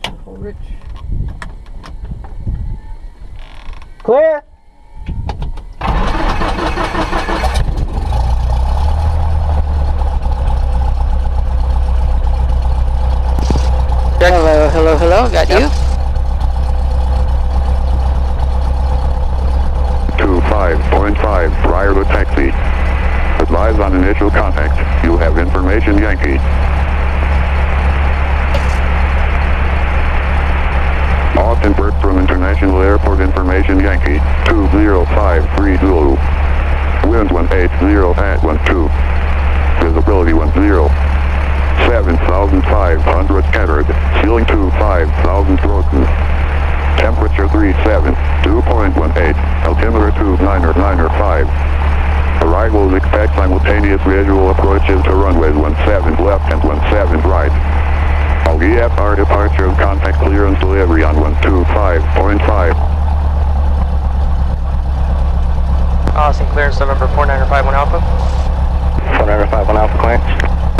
For Rich. Clear. Hello, hello, hello. Got you. 25.5 prior to taxi. Advise on initial contact. You have information, Yankee. Austin Bergstrom International Airport information, Yankee. 20530. Wind 180 at 12. Visibility 10. 7,500 scattered. Ceiling 5,000 broken. Temperature 37. 2.18. Altimeter 29905. Arrivals expect simultaneous visual approaches to runways 17 left and 17 right. All EFR departure contact clearance delivery on 125.5. Austin clearance November 4951 Alpha. 4951 Alpha clearance.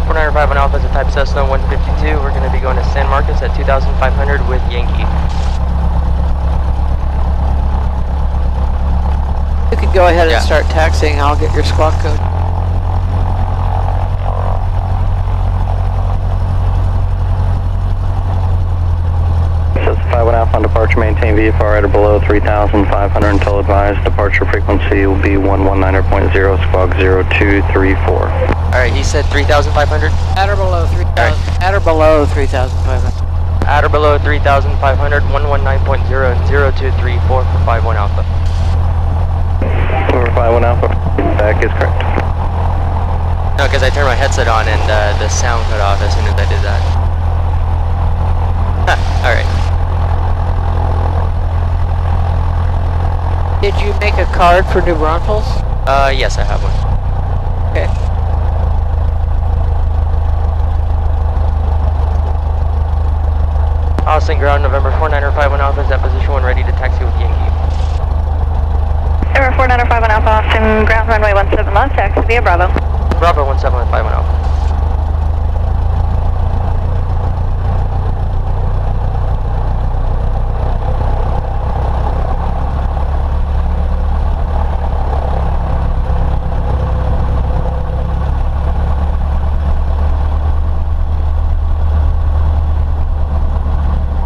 4951 Alpha is a type Cessna 152. We're going to be going to San Marcos at 2,500 with Yankee. You can go ahead and start taxiing. I'll get your squawk code. Says 51 Alpha on departure, maintain VFR at or below 3,500 until advised. Departure frequency will be 119.0, squawk 0234. Alright, he said 3,500? At or below 3,000. Right. At or below 3,500. At or below 3,500, 119.0 and 0234 for 51 Alpha. Over 51 Alpha, back is correct. No, because I turned my headset on and the sound cut off as soon as I did that. Alright. Did you make a card for New Braunfels? Yes, I have one. Okay. Austin ground, November 4951 Alpha is at position 1, ready to taxi with Yankee. November 4951 Alpha, Austin ground runway 17 left, taxi via Bravo. Bravo 1751 Alpha.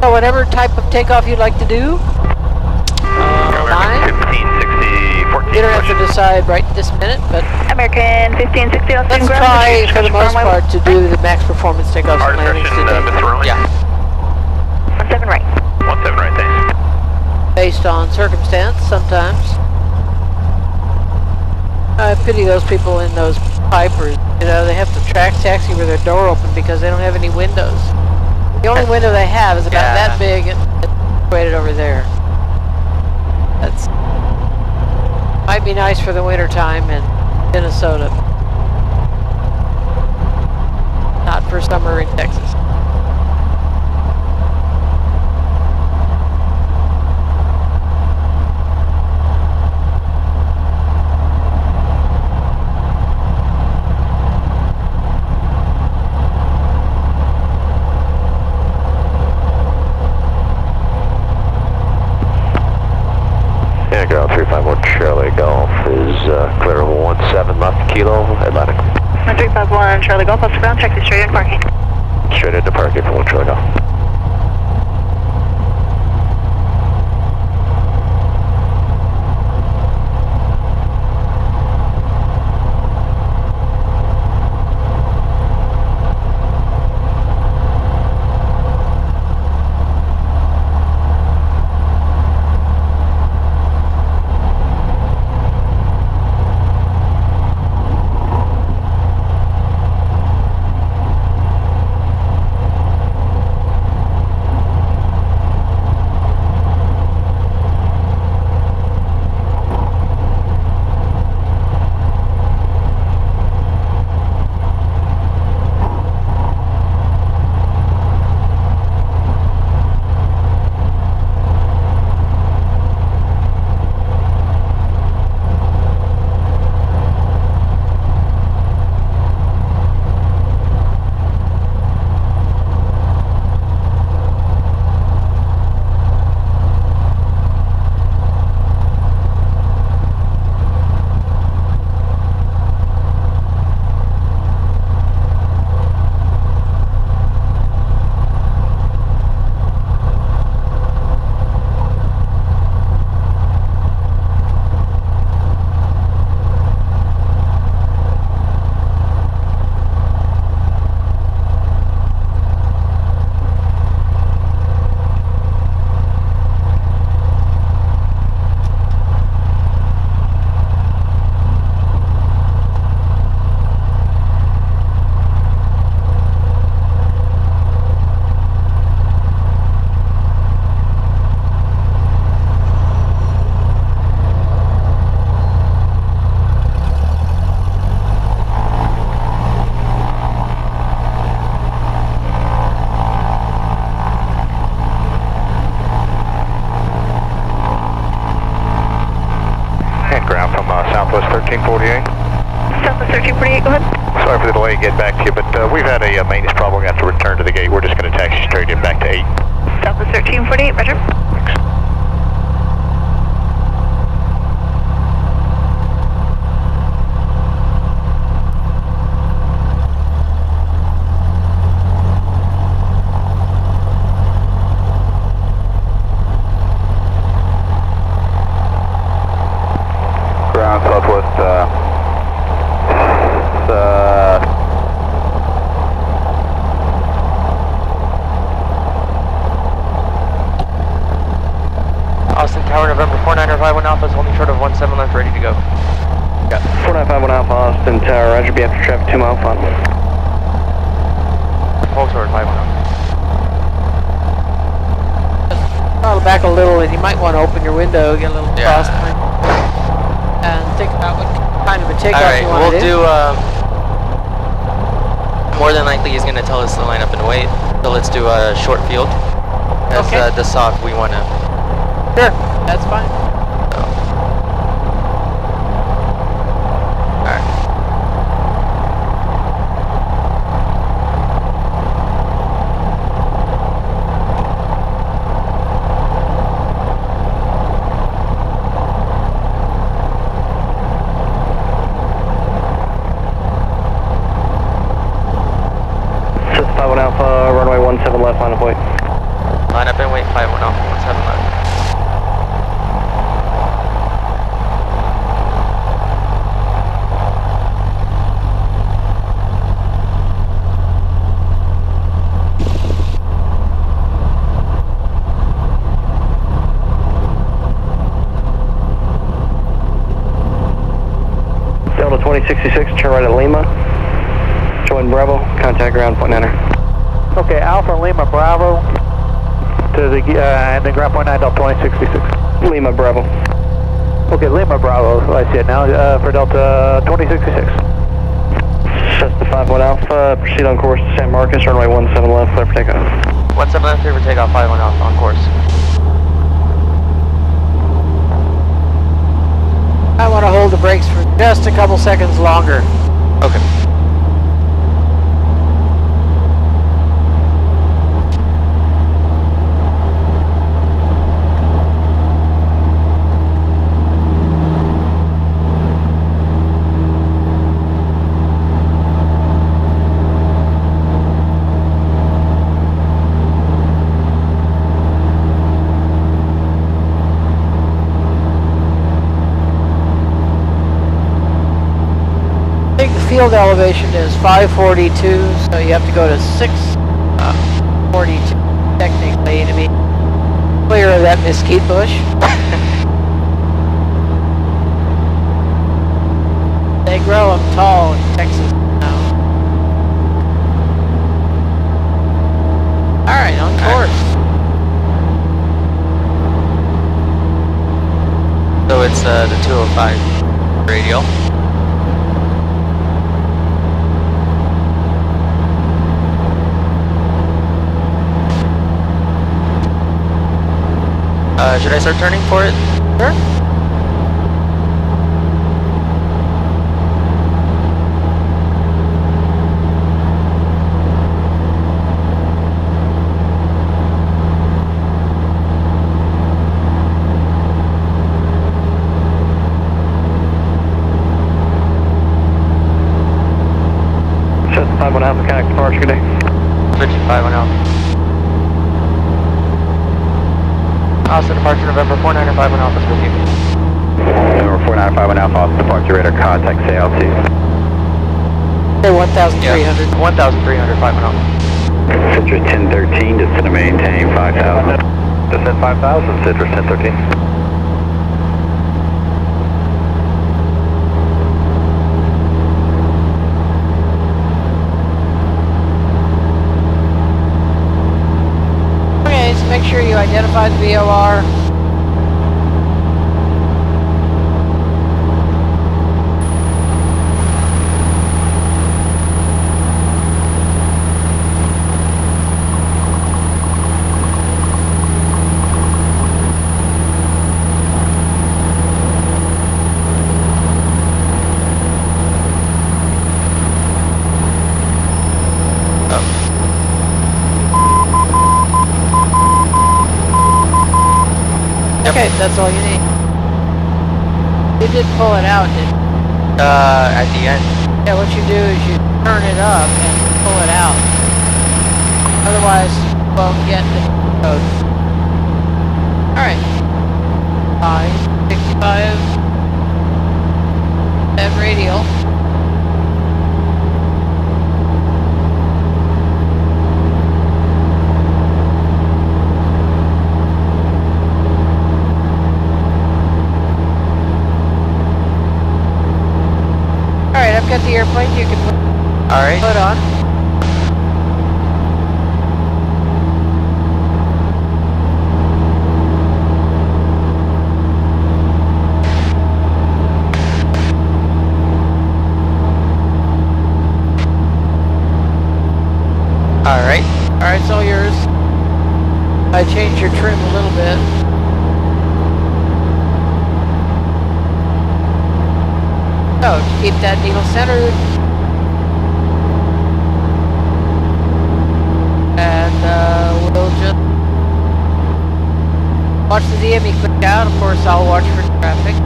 So whatever type of takeoff you'd like to do, 1560, 14. you don't have to decide right this minute, but American 1560 Austin let's ground. try for the most part to do the max performance takeoffs and landings today. Yeah. 17 right. 17 right, thanks. Based on circumstance, sometimes. I pity those people in those pipers. You know, they have to track taxi with their door open because they don't have any windows. The only window they have is about that big and situated over there. That's might be nice for the winter time in Minnesota. Not for summer in Texas. Yeah, ground 351 Charlie Golf is clear over 17 left, Kilo, Atlantic. 351 Charlie Golf, Austin ground, taxi straight in parking. Straight into parking for 1 Charlie Golf. 1348. Southwest 1348, go ahead. Sorry for the delay in getting back to you, but we've had a maintenance problem. We have to return to the gate. We're just going to taxi straight in back to 8. Southwest 1348, roger. Ground Southwest, Austin Tower, November 4951 Alpha is holding short of 17 left, ready to go. Got 4951 Alpha, Austin Tower, roger, be after traffic 2 mile final. Hold short 510. Throttle back a little, and you might want to open your window, get a little cross time, and think about what kind of a takeoff you want to do. We'll do, more than likely he's going to tell us to line up and wait, so let's do a short field. That's the soft we want to. Sure, that's fine. Alright. Just 51 Alpha, runway 17 left, line of wait. Line up and wait, 51 Alpha, 17 left. Delta 2066, turn right at Lima. Join Bravo, contact ground point 9er. Okay, Alpha Lima Bravo to the and then ground point 9 Delta 2066. Lima Bravo. Okay, Lima Bravo, I see it now, for Delta 2066. Cessna 51 Alpha, proceed on course to San Marcos, runway 17 left, clear for takeoff. 17 left, clear for takeoff, 51 Alpha on course. I want to hold the brakes for just a couple seconds longer. Okay. Field elevation is 542, so you have to go to 642 technically to be clear of that mesquite bush. They grow them tall in Texas now. Alright, on course. So it's the 205 radial. Should I start turning for it? Sure. Cessna 51 Alpha, connect departure, good day. 55 Alpha. Austin departure November 4951 Alpha is with you. November 4951 Alpha, Austin departure radar, contact CL2. Say 1,300. 1,300, 51 Alpha. Citrus 1013, descend to maintain 5,000. Descend 5,000, Citrus 1013. Okay, so make sure you identify the VOR. Okay, that's all you need. You did pull it out, didn't you? At the end. Yeah, what you do is you turn it up and pull it out. Otherwise, you won't get the code. Alright. 65 and radial. Alright, I've got the airplane. You can put on. Alright. Alright, it's all yours. I changed your trim a little bit. So, keep that needle centered. And we'll just watch the DME click out. Of course, I'll watch for traffic.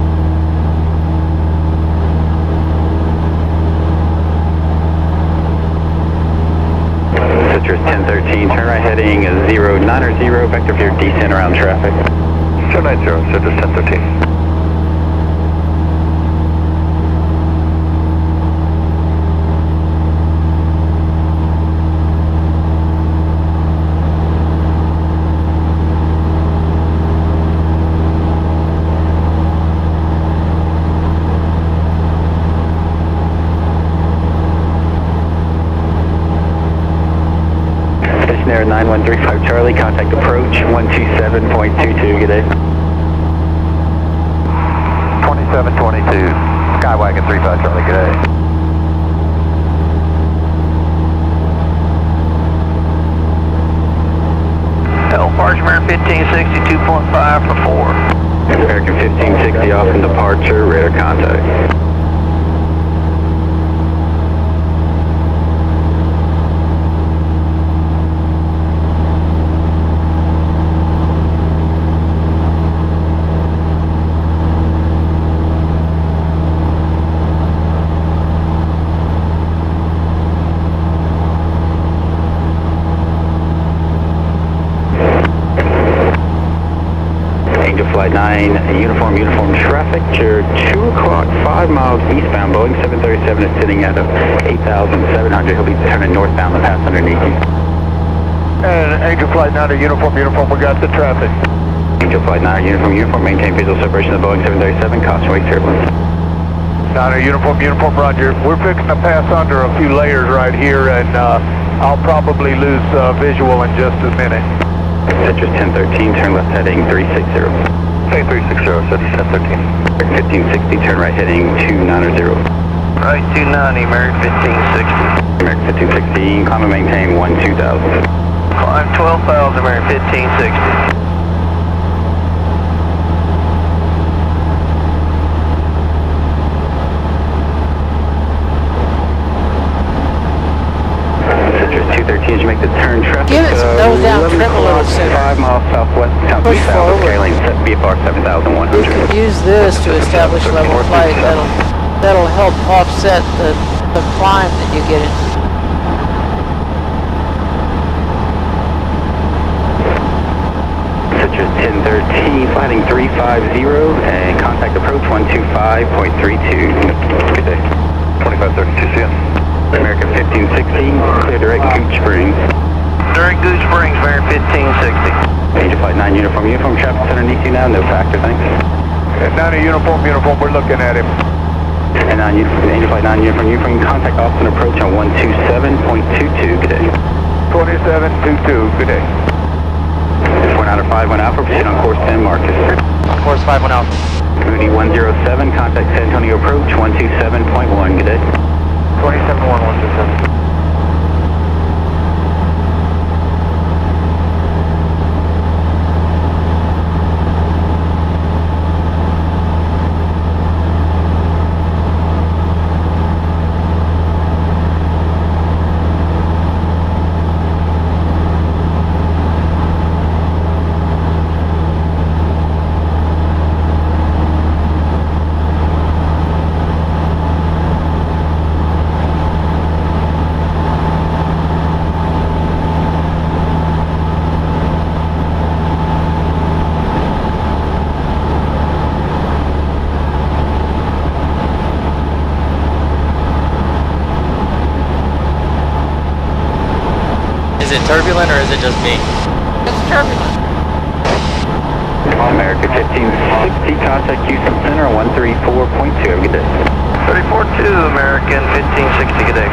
Citrus 1013, turn right heading 090, vector for your descent around traffic. 290, Citrus 1013. Air 9135 Charlie, contact approach 127.22, good day. 2722, Skywagon 35 Charlie, good day. Departure American 1560, 2.5 for 4. American 1560 off in departure, radar contact. Flight 9, uniform traffic, you're 2 o'clock, 5 miles eastbound, Boeing 737 is sitting at 8,700, he'll be turning northbound to pass underneath you. And Angel Flight 9, uniform, we got the traffic. Angel Flight 9, uniform, maintain visual separation of the Boeing 737, caution wake turbulence. 9, uniform, roger. We're fixing to pass under a few layers right here, and I'll probably lose visual in just a minute. Citrus 1013, turn left heading 360. Hey, 360, Citrus 1013. 1560, turn right heading 290. Right, 290, American 1560. American 1560, climb and maintain 12,000. Climb 12,000, American 1560. Citrus 213, you make the turn traffic. Give it some nose down, 11 trim a little o'clock, sooner. 5 miles southwest, Push southeast south of forward. Skyline, VFR 7100. Use this to establish level flight. That'll help offset the climb that you get into. Citrus 1013, flighting 350, and contact approach 125.32. Good day. 2532, see ya. American 1560, clear direct Gooch Springs. Direct Goose Springs, American 1560. Angel Flight 9, uniform, traffic underneath you now, no factor, thanks. And 9, uniform, we're looking at him. And Angel Flight 9, uniform, contact Austin approach on 127.22, good day. 2722, good day. 495, 1 Alpha, proceed on course 10, Marcus. Course 5 1 Alpha. Mooney 107, contact San Antonio approach 127.1, good day. 27127. it turbulent or is it just me? It's turbulent. America 1560, contact Houston Center 134.2. Have a good day. 34-2, American 1560, good day.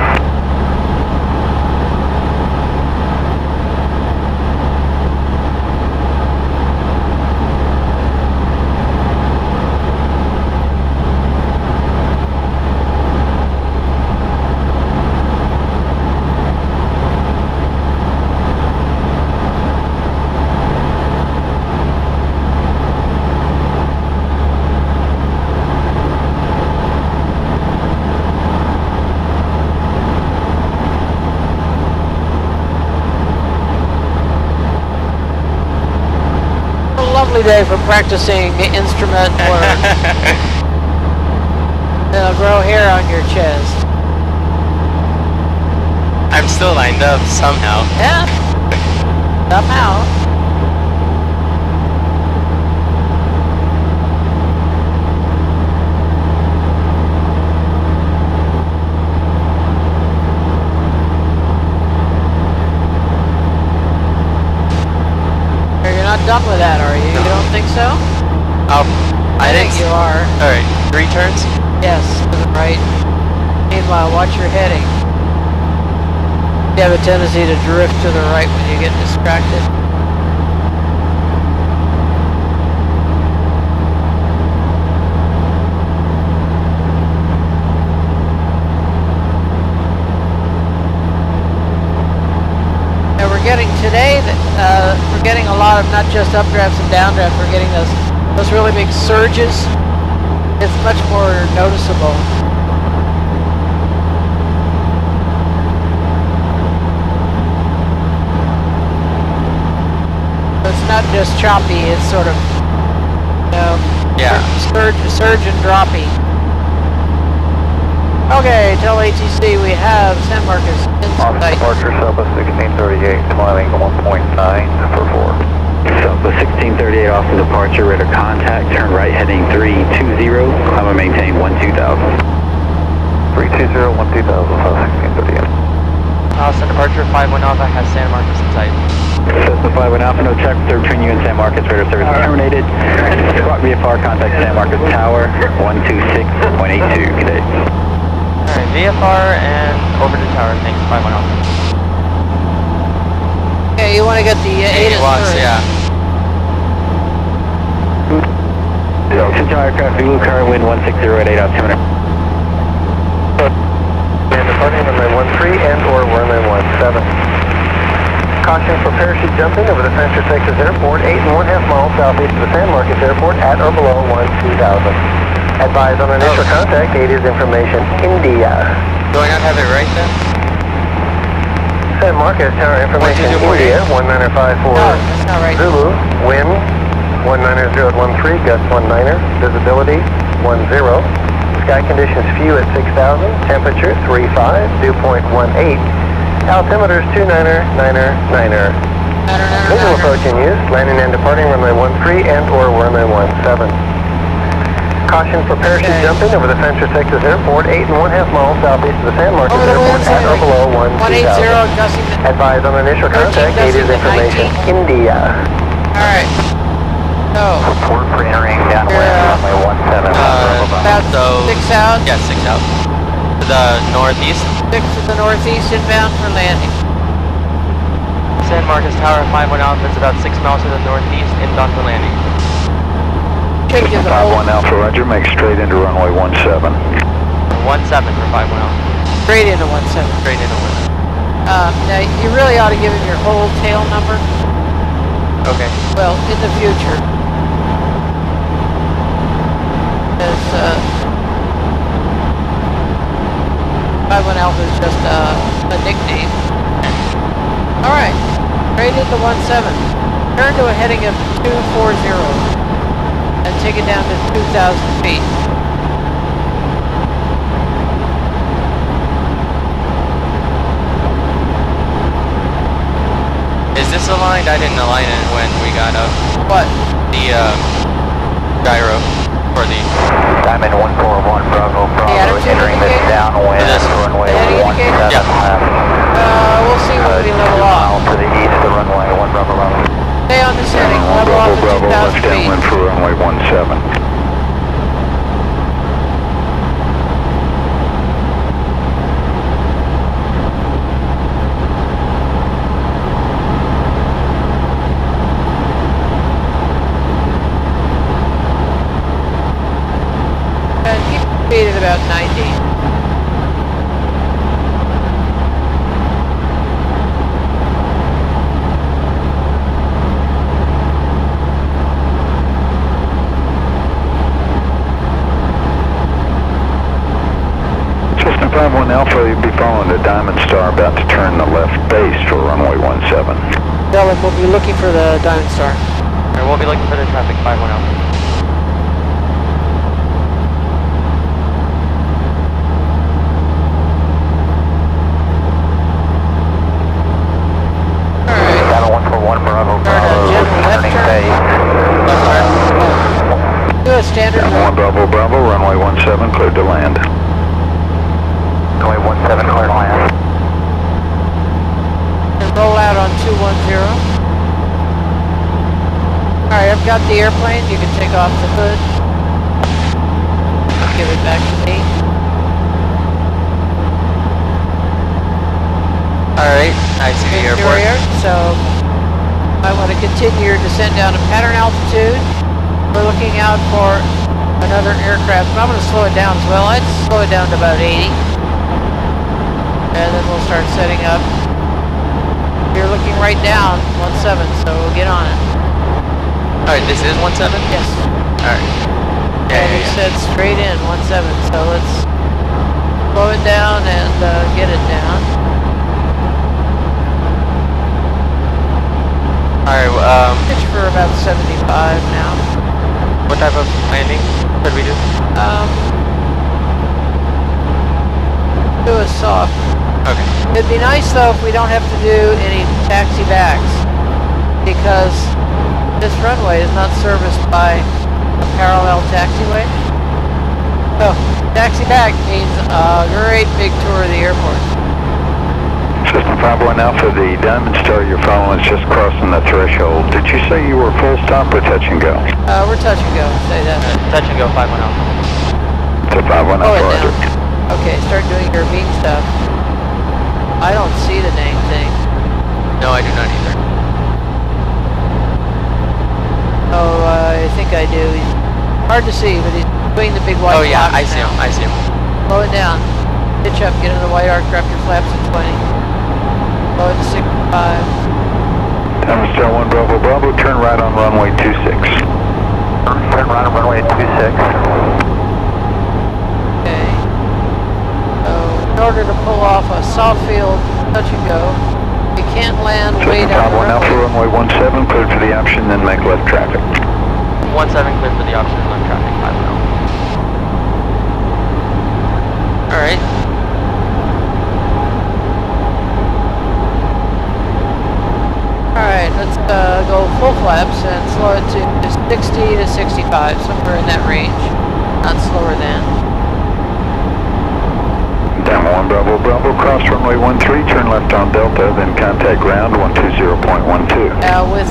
Lovely day for practicing instrument work. It'll grow hair on your chest. I'm still lined up somehow. Yeah. Somehow. You're not done with that, are you? You don't think so? Oh, I think you are. Alright, 3 turns? Yes, to the right. Meanwhile, watch your heading. You have a tendency to drift to the right when you get distracted. And we're getting today that we're getting a lot of not just updrafts and downdrafts. We're getting those really big surges. It's much more noticeable. It's not just choppy, it's sort of, you know, Yeah. surge and droppy. Okay, tell ATC we have San Marcos in sight. Departure, Southwest 1638, climbing 1.9 for 4. Southwest 1638 off of departure, radar contact, turn right heading 320, climb and maintain 12,000. 320, 12,000, South 1638. Austin departure 51 Alpha has San Marcos in sight. Cessna 51 Alpha, no check between you and San Marcos, radar service terminated. Squawk VFR, contact San Marcos Tower, 126.82, good day. Alright, VFR and over to tower, thanks, 51 Alpha. Okay, you want to get the ATIS first. Yeah. Central aircraft, Zulu car, wind 1608, altimeter. And departing runway 13 and or runway 17. Caution for parachute jumping over the Central Texas Airport, 8.5 miles southeast of the San Marcos Airport at or below 12,000. Advise on initial contact, ATIS information, India. Do I not have it right then? San Marcos Tower information, 122.8. India, 1954. No, that's not right. Zulu, wind 190.13, gust 19er, visibility 10. Sky conditions few at 6,000, temperature 35, dew point 18, altimeter is 29er. Visual approach in use, landing and departing runway 13 and or runway 17. Caution for parachute jumping over the Central Texas Airport, 8.5 miles southeast of the San Marcos Airport at or below 180, gusting to... Advise on initial contact, ATIS information, India. Alright. So, Report for entering downwind runway 17. about 6 out. Yeah, 6 out. To the northeast. 6 to the northeast, inbound for landing. San Marcos Tower 51 Alpha is about 6 miles to the northeast, inbound for landing. Should give the whole 51 Alpha, roger, make straight into runway 17. 17 for 51 Alpha. straight into 17. Straight into 1. Now, you really ought to give him your whole tail number. Okay. Well, in the future. Because 51 Alpha is just a nickname. Alright, straight into 17. Turn to a heading of 240 and take it down to 2,000 feet. Is this aligned? I didn't align it when we got up. What? The gyro for the... Diamond 141 Bravo, attitude entering this indicator? downwind This runway heading 17 indicator? left. We'll see when we level off. To the 17. Keep speed at about 90. System 51 Alpha, you'll be following the Diamond Star, about to turn the left base for runway 17. Dylan, we'll be looking for the Diamond Star. Alright, we'll be looking for the traffic 51 Alpha. Do a standard One Bravo Bravo, runway 17, cleared to land. Runway 17, clear to land. and roll out on 210. Alright, I've got the airplane. You can take off the hood. Give it back to me. Alright, I see the airport. So, I want to continue your descent down to pattern altitude. We're looking out for another aircraft, but I'm going to slow it down as well. I'd slow it down to about 80. And then we'll start setting up. You're looking right down 17, so we'll get on it. Alright, this is 17? Yes. Alright. And he said straight in 17, so let's slow it down and get it down. Alright, Pitch for about 75 now. what type of landing should we do? Do a soft. Okay. It'd be nice though if we don't have to do any taxi backs, because this runway is not serviced by a parallel taxiway. So taxi back means a great big tour of the airport. System 51 Alpha, the Diamond Star you're following is just crossing the threshold. Did you say you were full stop or touch and go? We're touch and go, say that. Touch and go 51 Alpha. To 51 Slow it Alpha, down. roger. Okay, start doing your beam stuff. I don't see the dang thing. No, I do not either. Oh, I think I do. He's hard to see, but he's doing the big white Oh yeah, blocks I see now. him, I see him. Slow it down. Pitch up, get into the white arc, drop your flaps at 20. Slow it to 65. Diamond Star 1 Bravo Bravo, turn right on runway 26. Turn right on runway 26. Okay. So, in order to pull off a soft field touch and go, you can't land way System down the 51 Alpha, runway. runway 17, cleared for the option, then make left traffic. 17 clear for the option, left traffic 51 Alpha. Alright. Alright, let's go full flaps and slow it to 60 to 65, somewhere in that range. Not slower than. Down 1 Bravo Bravo, cross runway 13, turn left on Delta, then contact ground 120.12. Now with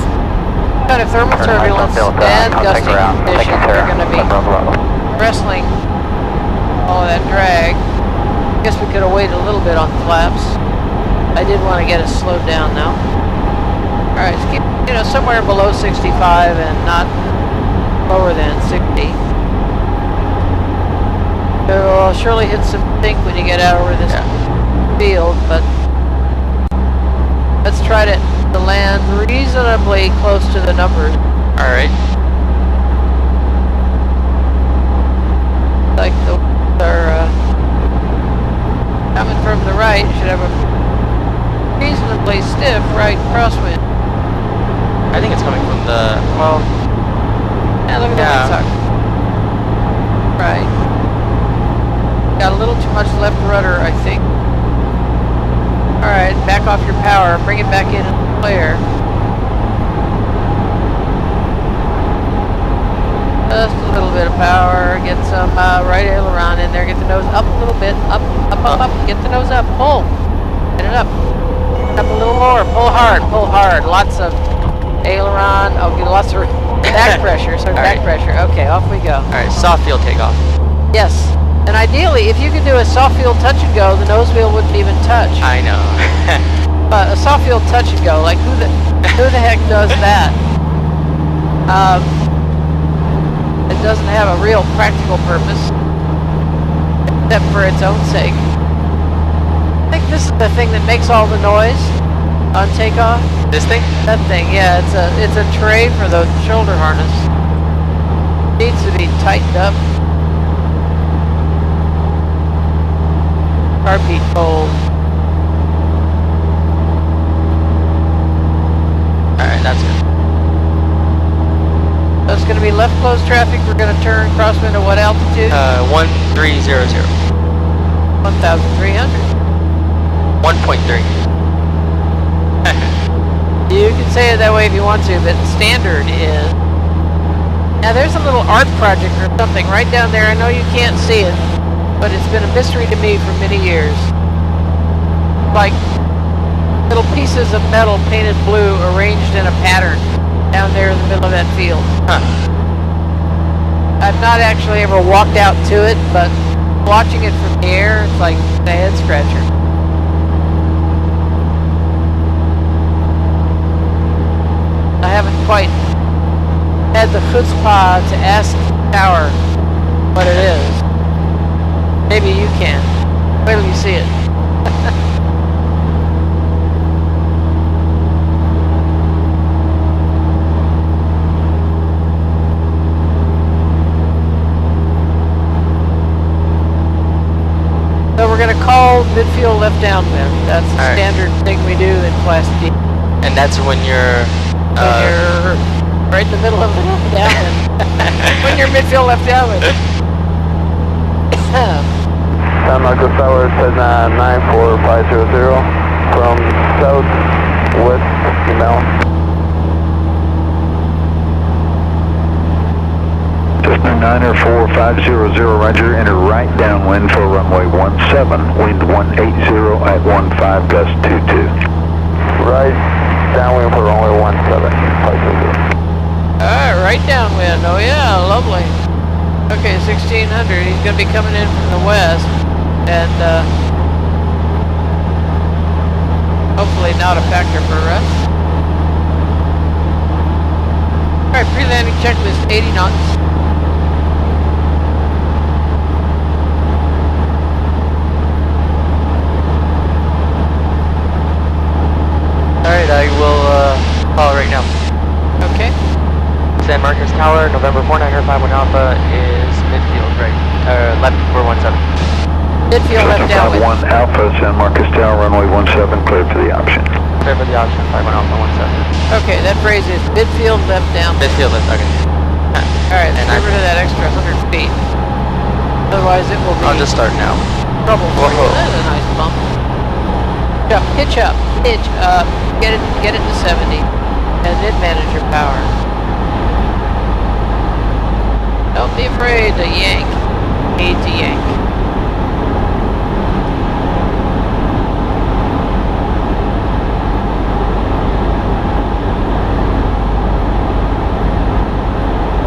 kind of thermal turbulence and gusty conditions, they're going to be wrestling all of that drag. I guess we could have waited a little bit on the flaps. I did want to get us slowed down now. Alright, let's keep, somewhere below 65 and not lower than 60. It'll surely hit some sink when you get out over this field, but let's try to land reasonably close to the numbers. Alright. Like the are coming from the right, should have a reasonably stiff right crosswind. I think it's coming from the, well, Yeah, look at that suck. Right. Got a little too much left rudder, I think. Alright, back off your power, bring it back in and flare. Just a little bit of power, get some right aileron in there, get the nose up a little bit, up, get the nose up, pull. Get it up. Up a little more, pull hard, lots of aileron, get lots of Back pressure, so back pressure. Okay, off we go. All right, soft field takeoff. Yes. And ideally, if you could do a soft field touch and go, the nose wheel wouldn't even touch. I know. But a soft field touch and go, like who the heck does that? It doesn't have a real practical purpose, except for its own sake. I think this is the thing that makes all the noise on takeoff. This thing? That thing, yeah, it's a tray for the shoulder harness. Needs to be tightened up. Carpet fold. Alright, that's good. So it's going to be left closed traffic. We're going to turn crosswind at what altitude? 1300. 1,300. 1.3. You can say it that way if you want to, but standard is... Now there's a little art project or something right down there. I know you can't see it, but it's been a mystery to me for many years. Like little pieces of metal painted blue arranged in a pattern down there in the middle of that field. Huh. I've not actually ever walked out to it, but watching it from the air, it's like a head scratcher. I haven't quite had the chutzpah to ask the tower what it is. Maybe you can. Wait till you see it. So we're going to call midfield left downwind. That's the standard thing we do in Class D. And that's when you're... When you're right in the middle of the downwind. When you're midfield left downwind. San Marcos Tower said 94500 from southwest inbound. Cessna 904-500, roger, enter right downwind for runway 17, wind 180 at 15, gust 22. Right downwind for runway 17, 500. Alright, right downwind. Oh yeah, lovely. Okay, 1600. He's going to be coming in from the west, and hopefully not a factor for us. Alright, pre-landing checklist 80 knots. Alright, I will call it right now. Okay. San Marcos Tower, November 4951 Alpha is midfield, right? Left 417. Midfield left downwind. 51 Alpha, San Marcos Tower, runway 17, clear for the option. Clear for the option, 51 Alpha 17. Okay, that phrase is midfield left down. Midfield left, okay. Alright, let's get rid of that extra 100 feet. Otherwise it will be I'll just start now. trouble for you. That's a nice bump. Pitch up, pitch up. Get it to 70. And then manage your power. Don't be afraid to yank. Need to yank.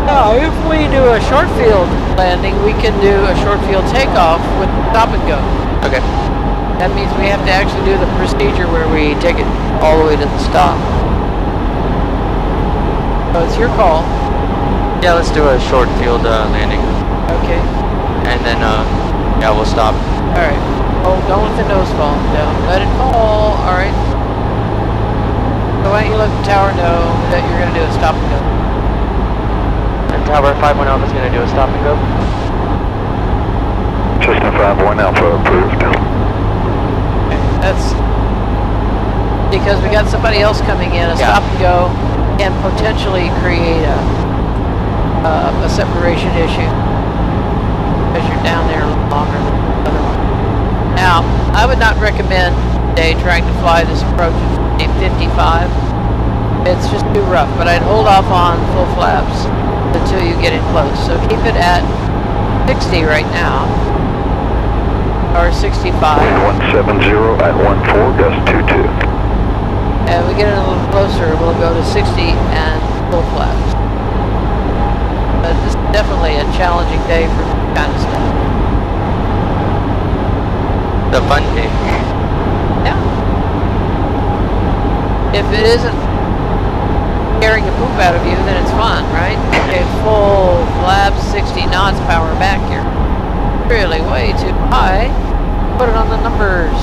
Now, if we do a short field landing, we can do a short field takeoff with stop and go. Okay. That means we have to actually do the procedure where we take it all the way to the stop. So it's your call. Yeah, let's do a short field landing. Okay. And then, yeah, we'll stop. Alright. Oh, don't let the nose fall down. Let it fall. Alright. So why don't you let the tower know that you're going to do a stop and go. And Tower 51 Alpha is going to do a stop and go. Cessna 51 Alpha approved. Okay. That's because we got somebody else coming in. A stop and go can potentially create a separation issue because you're down there a little longer than the other one. Now, I would not recommend today trying to fly this approach at 55. It's just too rough, but I'd hold off on full flaps until you get it close. So keep it at 60 right now, or 65. Wind 170 at 14, gust 22. And we get it a little closer, we'll go to 60 and full flaps. but this is definitely a challenging day for this kind of stuff. The fun day. Yeah. If it isn't scaring the poop out of you, then it's fun, right? Okay, full flaps, 60 knots, power back here. Really way too high. Put it on the numbers.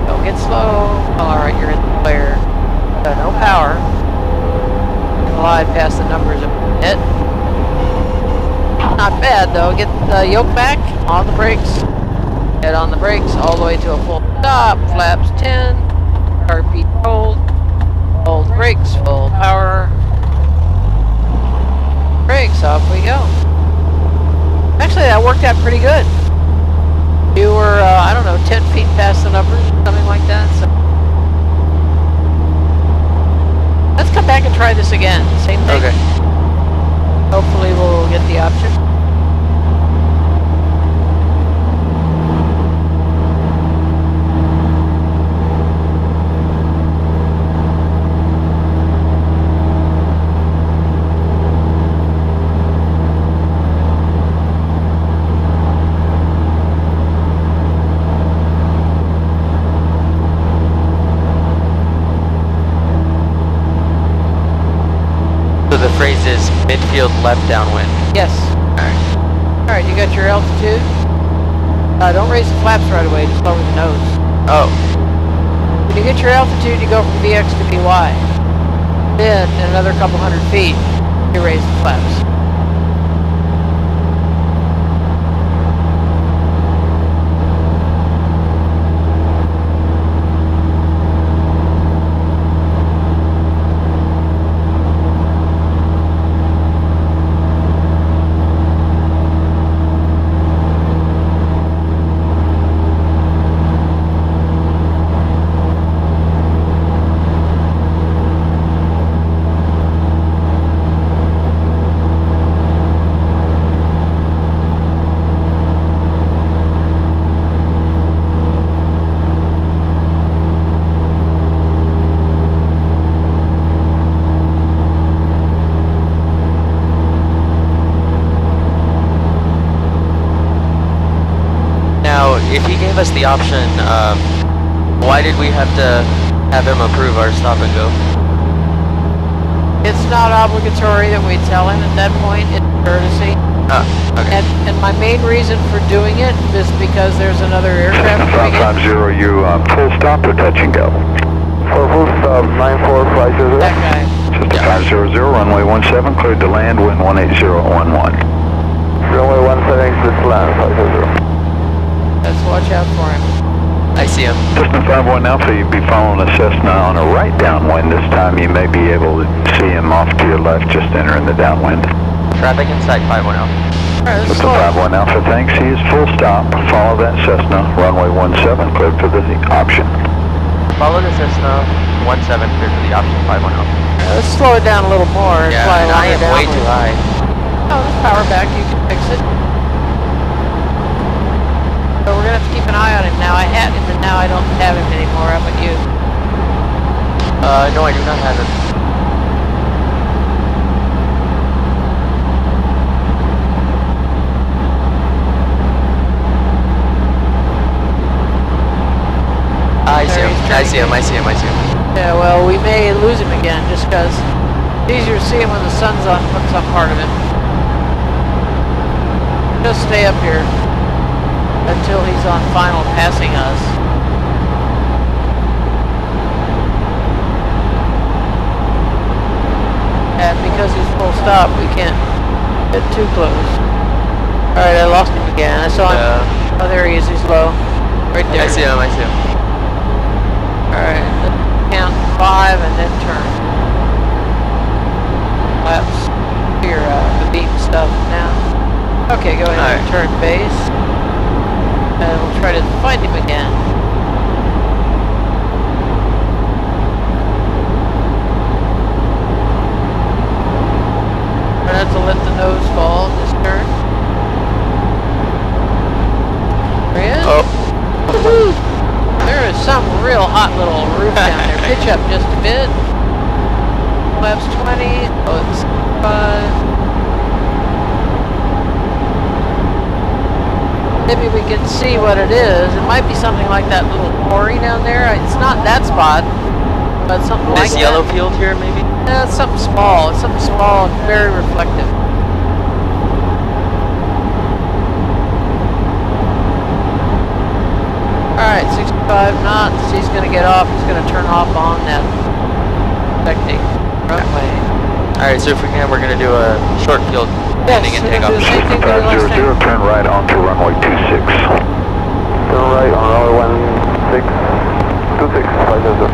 Don't get slow. Alright, you're in the clear. No power. Glide past the numbers a bit. Not bad though. Get the yoke back on the brakes. Head on the brakes all the way to a full stop. Flaps 10. RP hold. Hold brakes. Full power. Brakes. Off we go. Actually, that worked out pretty good. You were, I don't know, 10 feet past the numbers, something like that. So let's come back and try this again. Same thing. Okay. Hopefully we'll get the option. So the phrase is midfield left downwind. Yes. Alright, you got your altitude. Don't raise the flaps right away, just lower the nose. Oh. When you get your altitude, you go from VX to VY. Then, in another couple hundred feet, you raise the flaps. If he gave us the option, why did we have to have him approve our stop and go? It's not obligatory that we tell him at that point. It's courtesy. Oh, okay. And my main reason for doing it is because there's another aircraft coming in. 550, you full stop or touch and go? For full stop, 9450. That guy. Just a 500, runway 17, cleared to land, wind 18011. Runway 17, this land, 550. Let's watch out for him. I see him. Cessna 51 Alpha, you'd be following a Cessna on a right downwind this time. You may be able to see him off to your left, just entering the downwind. Traffic inside 51 Alpha. Alright, let's Cessna slow. 51 Alpha, thanks. He is full stop. Follow that Cessna, runway 17, cleared for the option. Follow the Cessna 17 clear to the option 51 Alpha. Let's slow it down a little more. And Yeah, fly and I am longer way downwind. too high. Oh, let's power back. You can fix it. So we're gonna have to keep an eye on him now. I had him, and now I don't have him anymore. How about you? No, I do not have it. I see him. Yeah, well, we may lose him again just because it's easier to see him when the sun's on some part of it. Just stay up here until he's on final passing us. And because he's full stop, we can't get too close. Alright, I lost him again. I saw him. Oh, there he is. He's low. Right there. I see him. Alright, count 5 and then turn. Flaps. Your the beam stuff now. Okay, go ahead and turn base. And we'll try to find him again. Try not to let the nose fall this turn. There he is. Oh. Woo-hoo! There is some real hot little roof down there. Pitch up just a bit. flaps 20. Oh, it's 5. Maybe we can see what it is. It might be something like that little quarry down there. It's not that spot, but something like This yellow field here, maybe? Yeah, it's something small. It's something small and very reflective. Alright, 65 knots. He's going to get off. He's going to turn off on that spectating runway. Alright, so if we can, we're going to do a short field landing and we're takeoff. gonna do the same thing we did last time. turn right onto runway 26. Turn right on runway 26, 500.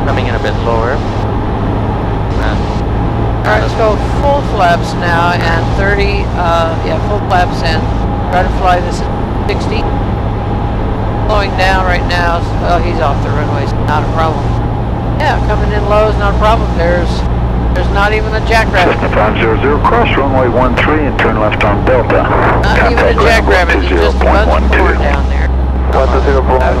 Coming in a bit lower. Alright, let's go full flaps now and 30, full flaps and try to fly this at 60. Slowing down right now. Well, he's off the runway, so not a problem. Yeah, coming in low is not a problem. There's not even a jackrabbit. 500, cross runway 13 and turn left on Delta. Not even a jackrabbit, it's just a bunch of corn down there.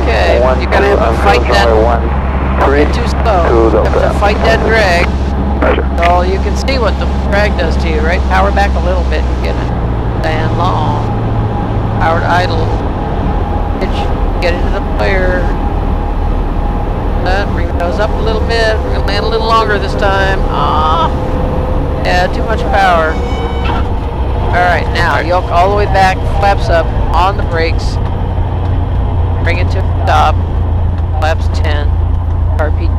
Okay, you're gonna have to fight that. Don't get too slow. You have to fight that drag. So you can see what the drag does to you, right? Power back a little bit and get it. Stand long. Powered idle. Pitch. Get into the flare. Bring those up a little bit. We're gonna land a little longer this time. Ah, yeah, too much power. All right, now yoke all the way back, flaps up on the brakes. Bring it to a stop. Flaps 10. RP.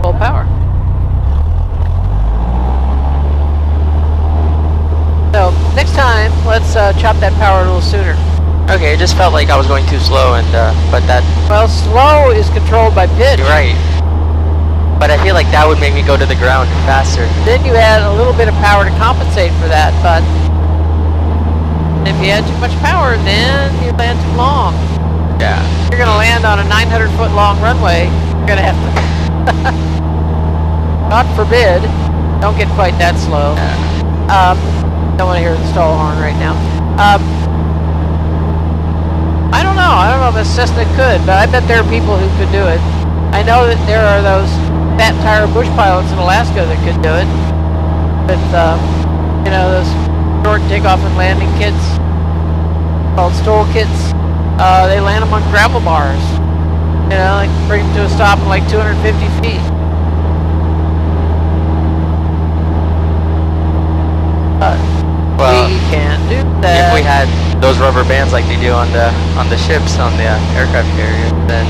Full power. So next time, let's chop that power a little sooner. Okay, it just felt like I was going too slow, and but that. Well, slow is controlled by pitch. You're right. But I feel like that would make me go to the ground faster. Then you add a little bit of power to compensate for that, but if you add too much power, then you land too long. Yeah. If you're gonna land on a 900-foot long runway, you're gonna have to. God forbid, don't get quite that slow. Don't want to hear the stall horn right now. I don't know if a Cessna could, but I bet there are people who could do it. I know that there are those fat tire bush pilots in Alaska that could do it. With, those short takeoff and landing kits called stall kits. They land them on gravel bars. Like bring them to a stop in like 250 feet. Well, we can't do that. if we had those rubber bands like they do on the ships on the aircraft carrier, then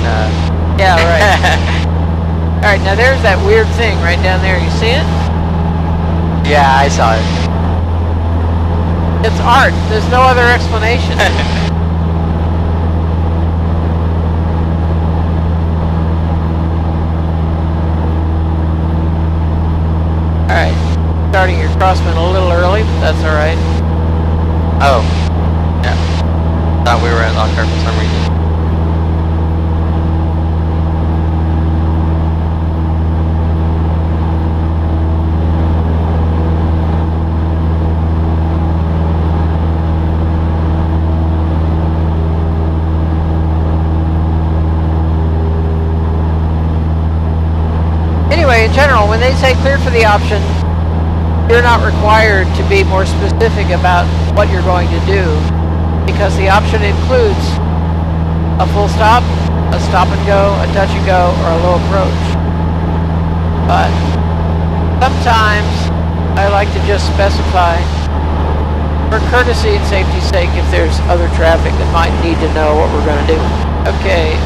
Yeah, right. All right, now there's that weird thing right down there. You see it? yeah, I saw it. It's art. There's no other explanation. All right, starting your crosswind a little early, but that's all right. Oh, yeah. Thought we were at locker for some reason. Anyway, in general, when they say cleared for the option, you're not required to be more specific about what you're going to do, because the option includes a full stop, a stop and go, a touch and go, or a low approach. But sometimes I like to just specify, for courtesy and safety's sake, if there's other traffic that might need to know what we're going to do. Okay,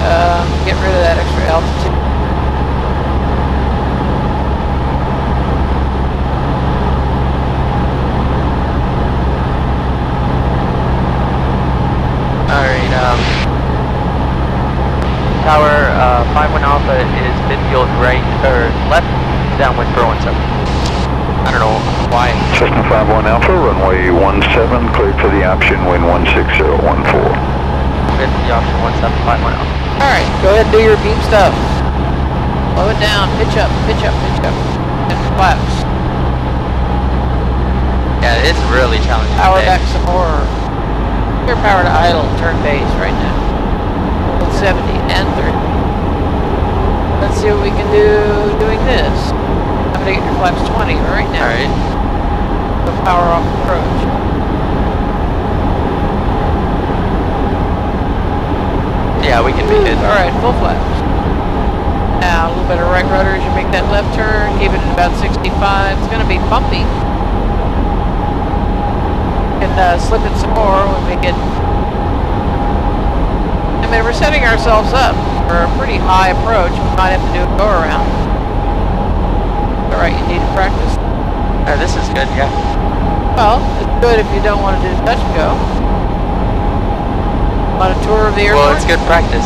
get rid of that extra altitude. Tower 51 Alpha is midfield right, or left, downwind for 17. I don't know why. Cessna 51 Alpha, runway 17, cleared for the option, wind 16014. Good, the option 1751 Alpha. Alright, go ahead and do your beam stuff. Slow it down, pitch up, pitch up, pitch up. And flaps. Yeah, it's really challenging. Power today. back some more. Clear power to idle, turn base right now. Hold 70 and 30. Let's see what we can do doing this. I'm gonna get your flaps 20 right now. Alright. So power off approach. Yeah, we can beat it. Alright, full flaps. Now a little bit of right rudder as you make that left turn. Keep it at about 65. It's gonna be bumpy. And slip it some more when we get. I mean, we're setting ourselves up for a pretty high approach. We might have to do a go around. Alright, you need to practice. This is good, yeah. Well, it's good if you don't want to do touch and go. On a tour of the airport? Well, it's good practice.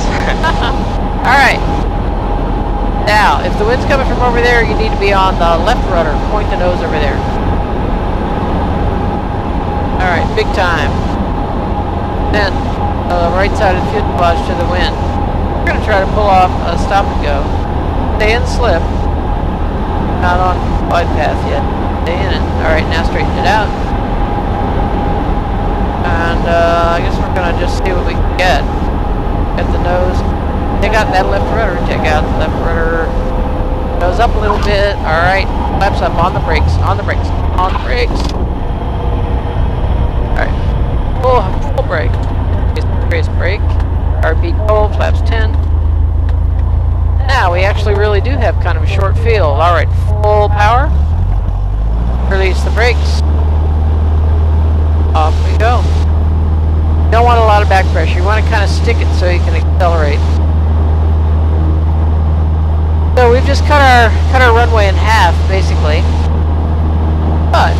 Alright. Now, if the wind's coming from over there, you need to be on the left rudder. Point the nose over there. Alright, big time. Then, right side of the fuselage to the wind. We're going to try to pull off a stop and go. Stay in slip. Not on glide path yet. Stay in it. Alright, now straighten it out. And I guess we're going to just see what we can get. Get the nose. Take out that left rudder. Take out the left rudder. Nose up a little bit. Alright. Flaps up on the brakes. On the brakes. On the brakes. Alright. Full brake. Brace brake. RP cold. Flaps 10. Now we actually really do have kind of a short field. Alright. Full power. Release the brakes. Off we go. You don't want a lot of back pressure. You want to kind of stick it so you can accelerate. So we've just cut our runway in half, basically. But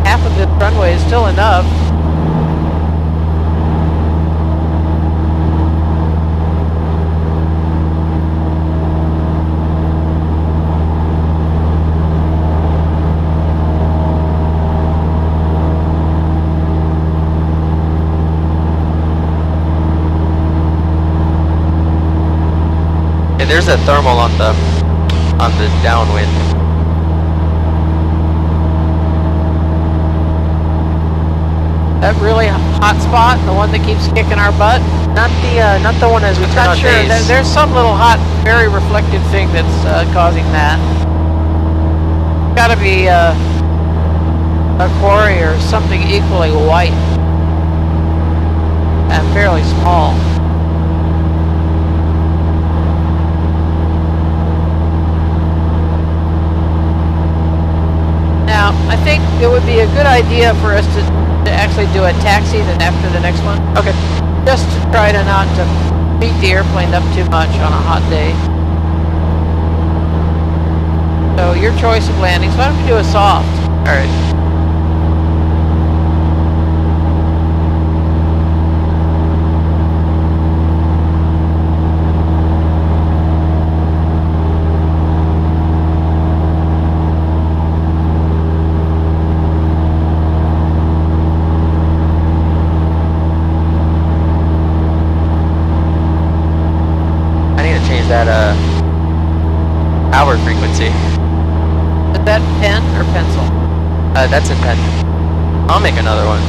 half of the runway is still enough. There's a thermal on the downwind. That really hot spot, the one that keeps kicking our butt. Not the one as we turn Not on sure. days. There's some little hot, very reflective thing that's causing that. Got to be a quarry or something equally white and fairly small. Now, I think it would be a good idea for us to actually do a taxi then after the next one. Okay. Just to try to not to beat the airplane up too much on a hot day. So your choice of landing. So why don't we do a soft? Alright. That power frequency. Is that pen or pencil? That's a pen. I'll make another one.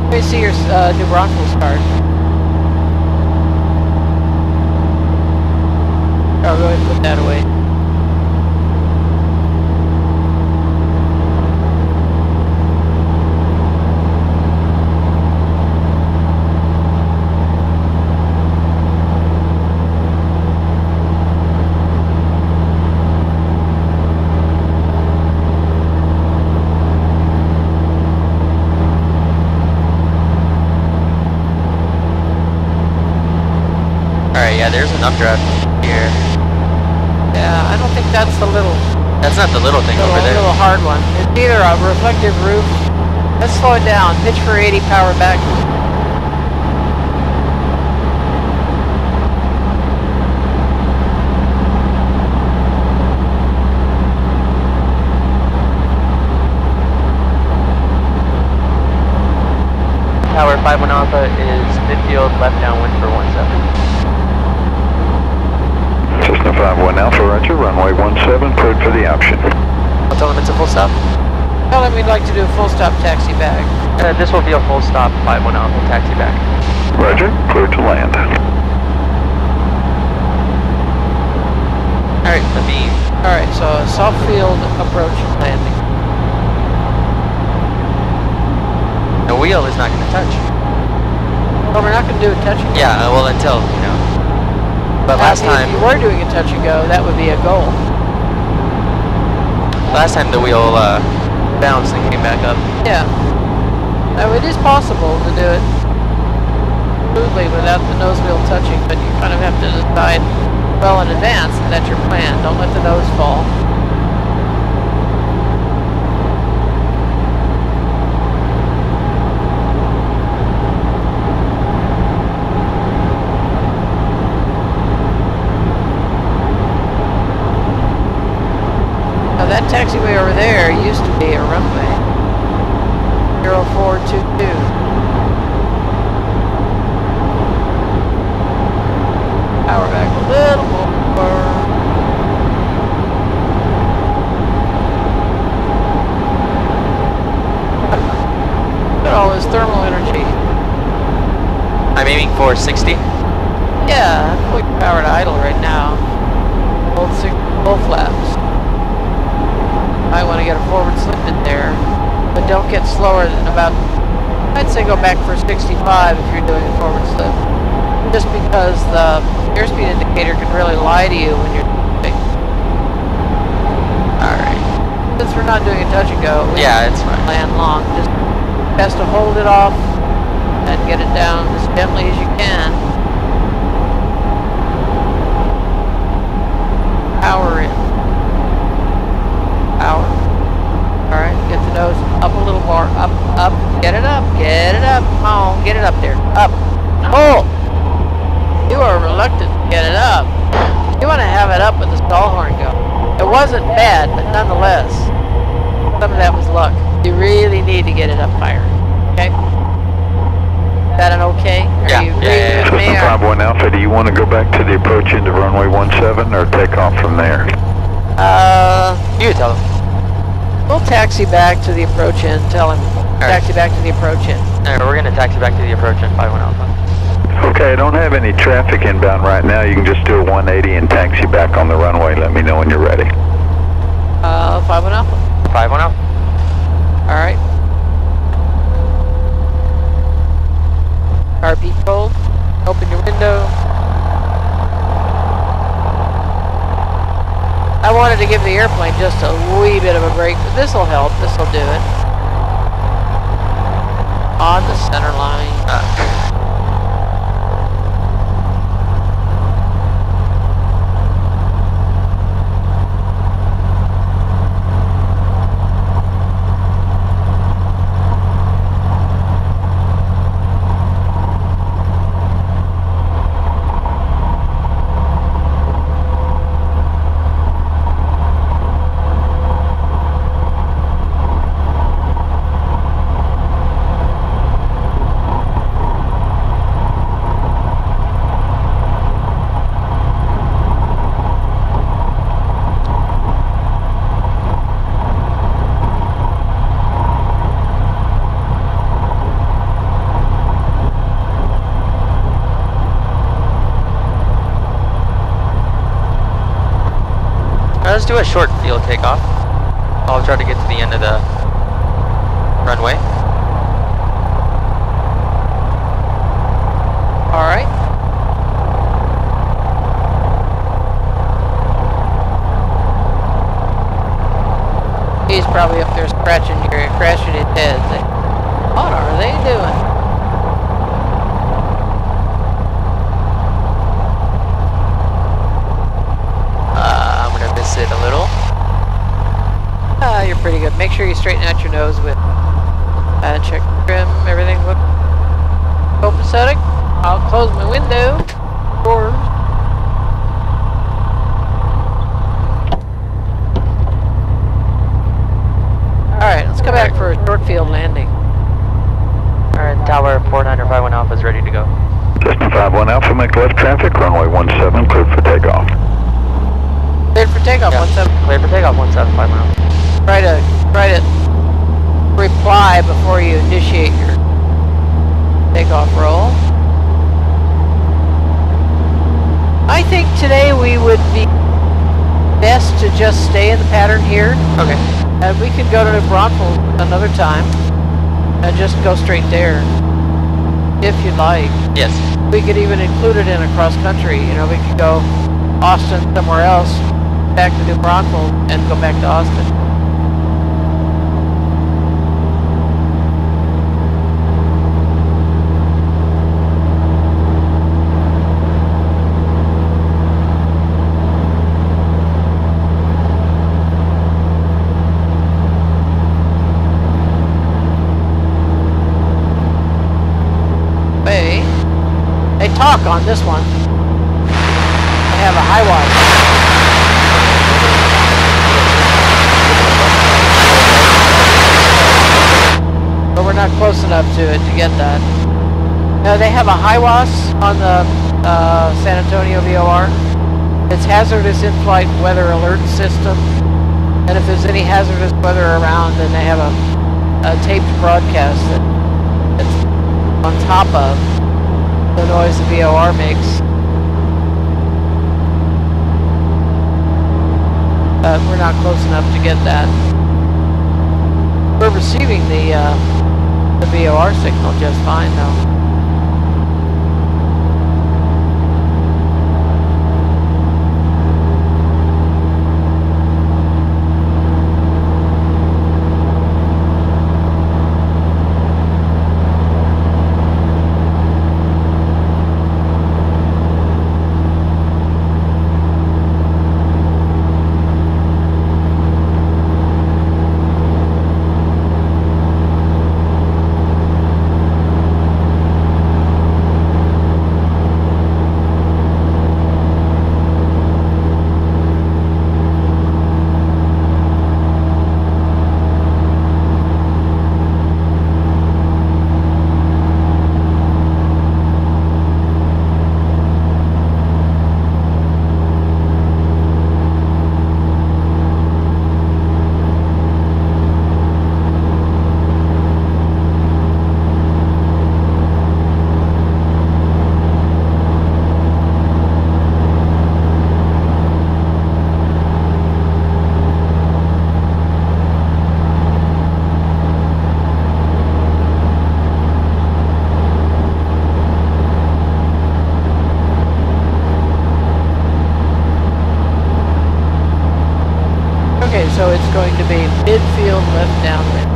Let me see your New Braunfels card. I'll go ahead and put that away. Alright, yeah, there's an updraft here. Yeah, I don't think that's the little That's not the little thing over there. little hard one. It's either a reflective roof. Let's slow it down. Pitch for 80, power back. 51 Alpha is midfield left downwind for 17. Cessna 51 Alpha, roger, runway 17, cleared for the option. I'll tell them it's a full stop. Tell them we'd like to do a full stop taxi back. This will be a full stop 51 Alpha taxi back. Roger, cleared to land. Alright, let me... Alright, so soft field approach and landing. The wheel is not going to touch. Well, we're not going to do a touch and go. Yeah, well, until, you know. But Now, last time... if you were doing a touch and go, that would be a goal. Last time the wheel bounced and came back up. Yeah. Now, it is possible to do it smoothly without the nose wheel touching, but you kind of have to decide well in advance that that's your plan. Don't let the nose fall. Now that taxiway over there used to be a runway. 0422. Power back a little more. Look at all this thermal energy. I'm aiming for 60. Yeah, I'm fully powered idle right now. Hold full flaps. Might want to get a forward slip in there, but don't get slower than about, I'd say go back for 65 if you're doing a forward slip. Just because the airspeed indicator can really lie to you when you're moving. Alright. Since we're not doing a touch and go, we Yeah, it's fine. land long. Just best to hold it off and get it down as gently as you can. Power in. Power. Alright, get the nose up a little more. Up, up. Get it up. Get it up. Come on, get it up there. Up. Pull! You are reluctant to get it up. You want to have it up with the stall horn go. It wasn't bad, but nonetheless, some of that was luck. You really need to get it up higher. Okay? Is that an okay? Yeah, Are you yeah. with me, or- Cessna 51 Alpha, do you want to go back to the approach into runway 17 or take off from there? You tell them. We'll taxi back to the approach in. Tell him. Taxi back to the approach in. Alright, we're going to taxi back to the approach at 51 Alpha. Okay, I don't have any traffic inbound right now. You can just do a 180 and taxi back on the runway. Let me know when you're ready. 51 Alpha. 51 Alpha. Alright. RP cold. Open your window. I wanted to give the airplane just a wee bit of a break, but this will help. This will do it. On the center line. Let's do a short field takeoff. I'll try to get to the end of the runway. Alright. He's probably up there scratching his head. What are they doing? I'm going to miss it a little. You're pretty good. Make sure you straighten out your nose with check trim, everything look copacetic. I'll close my window. Doors. Alright, let's come back for a short field landing. Alright, tower 49 Contact left traffic, runway 17, cleared for takeoff. Cleared for takeoff, 17. Cleared for takeoff, 17, 5 miles. Try to reply before you initiate your takeoff roll. I think today we would be best to just stay in the pattern here. Okay. And we could go to New Braunfels another time and just go straight there, if you'd like. Yes. We could even include it in a cross country. You know, we could go Austin somewhere else, back to New Braunfels, and go back to Austin. They talk on this one. They have a high watch. But we're not close enough to it to get that. No, they have a high watch on the San Antonio VOR. It's hazardous in-flight weather alert system. And if there's any hazardous weather around, then they have a taped broadcast that's on top of the noise the VOR makes. We're not close enough to get that. We're receiving the VOR signal just fine though. So it's going to be midfield left downwind.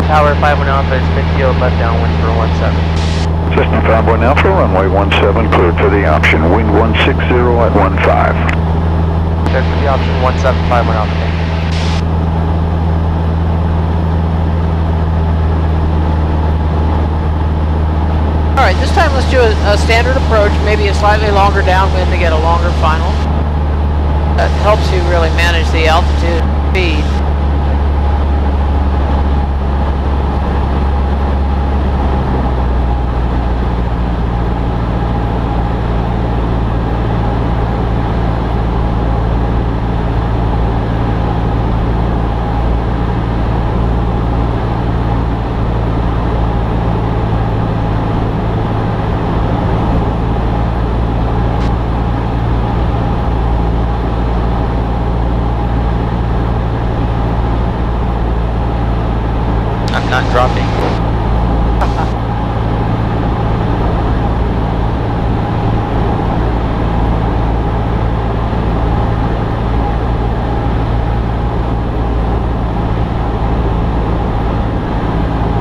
Tower 51 Alpha is midfield left downwind for 17. System 51 Alpha, runway 17, cleared for the option. Wind 160 at 15. Cleared for the option 1751 Alpha. Thank you. Alright, this time let's do a standard approach, maybe a slightly longer downwind to get a longer final. That helps you really manage the altitude and speed. Not dropping.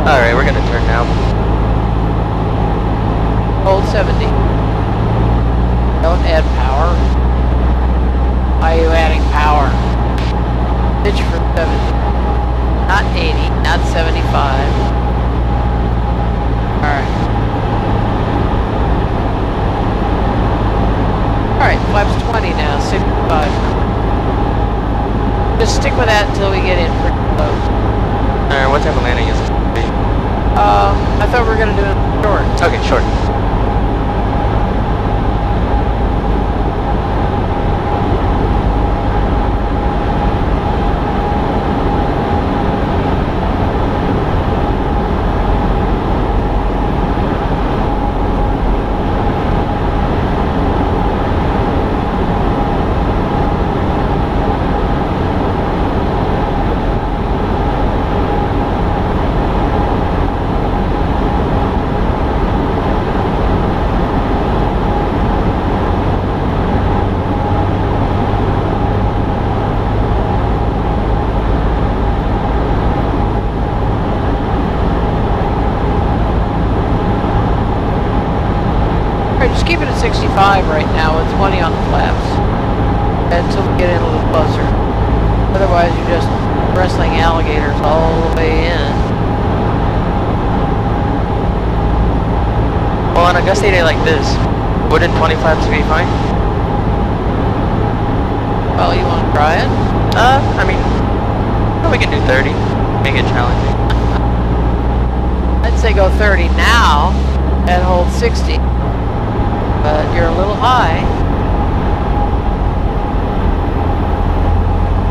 Alright, we're gonna turn now. Hold 70. Don't add power. Why are you adding power? Pitch for 70. Not 80, not 75. Alright. Alright, flaps 20 now, 65. Just stick with that until we get in pretty close. Alright, what type of landing is this going to be? I thought we were going to do it short. Okay, short. keep it at 65 right now with 20 on the flaps until we get in a little closer. Otherwise, you're just wrestling alligators all the way in. Well, on a gusty day like this, wouldn't 20 flaps be fine? Well, you want to try it? I mean, we can do 30. Make it challenging. I'd say go 30 now and hold 60. But you're a little high.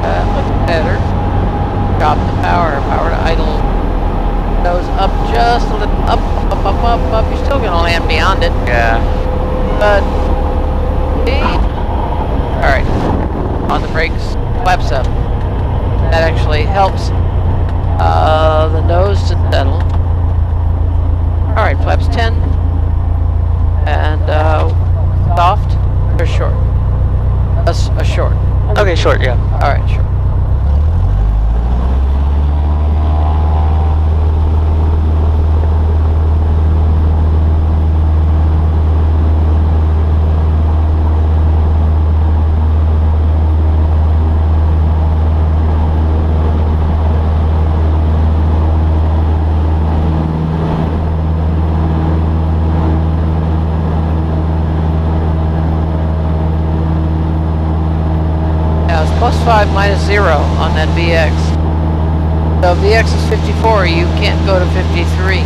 That looks better. Drop the power to idle. Nose up just a little, up. You're still gonna land beyond it. Yeah. But, see? Alright, on the brakes, flaps up. That actually helps the nose to settle. Alright, flaps 10. And soft or short? A short. Okay, short, yeah. Alright, short. +5 -0 on that VX. So if VX is 54, you can't go to 53.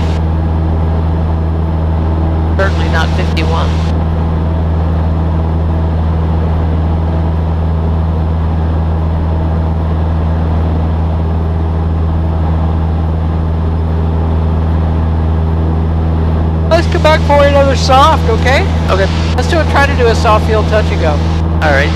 Certainly not 51. Let's come back for another soft, okay? Okay. Let's try to do a soft field touch and go. Alright.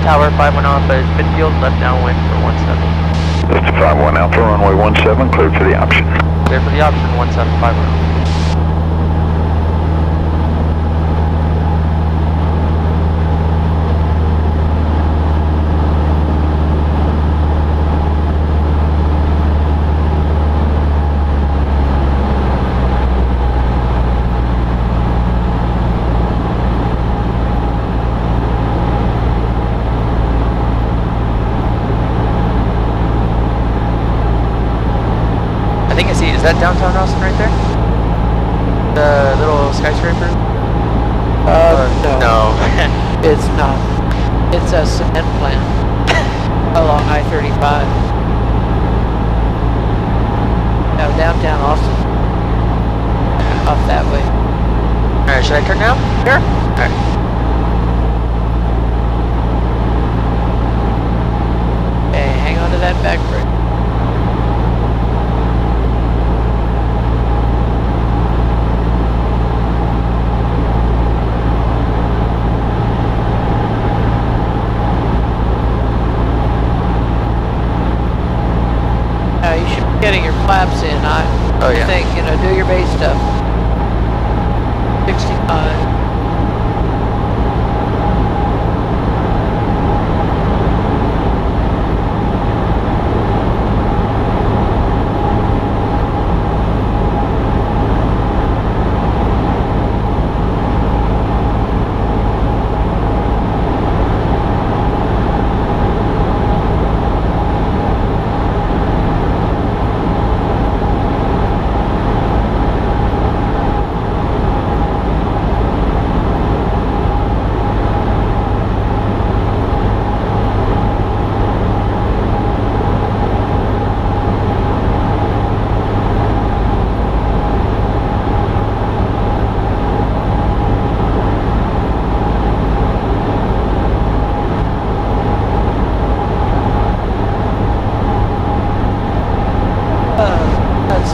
Tower 51 Alpha is midfield, left downwind for 17. That's 51 Alpha, runway 17, cleared for the option. Clear for the option, 1751. Is that downtown Austin right there? The little skyscraper? No. It's not. It's a cement plant along I-35. No, downtown Austin. Off that way. Alright, should I turn now? Sure. Alright. Okay, hang onto that back brake. You should be getting your flaps in. I think, do your base stuff. 65.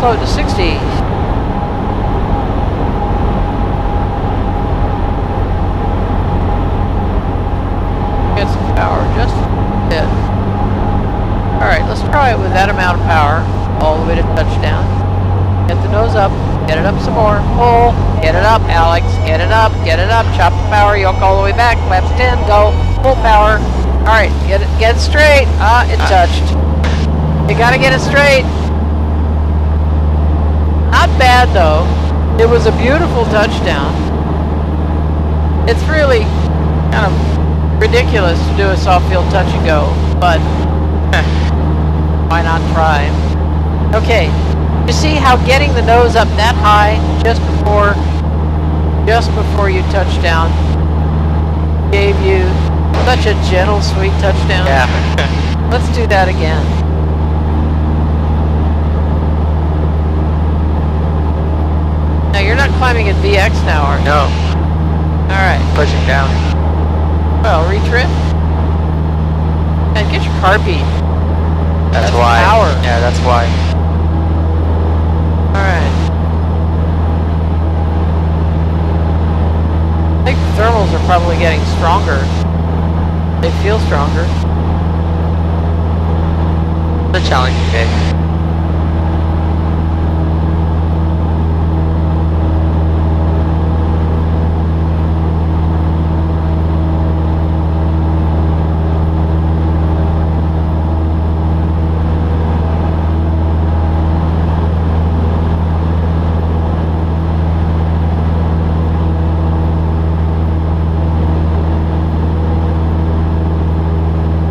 Slow it to 60. Get some power just a bit. Alright, let's try it with that amount of power all the way to touchdown. Get the nose up, get it up some more, pull, get it up, Alex, get it up, chop the power, yoke all the way back, flaps 10, go, full power. Alright, get it straight. It touched. You gotta get it straight. Not bad though. It was a beautiful touchdown. It's really kind of ridiculous to do a soft field touch and go, but why not try? Okay, you see how getting the nose up that high just before you touch down gave you such a gentle, sweet touchdown? Yeah. Let's do that again. Now you're not climbing at VX now, are you? No. Alright. Pushing down. Well, retrim. And get your car beat. That's why. Power. Yeah, that's why. Alright. I think the thermals are probably getting stronger. They feel stronger. It's a challenging day.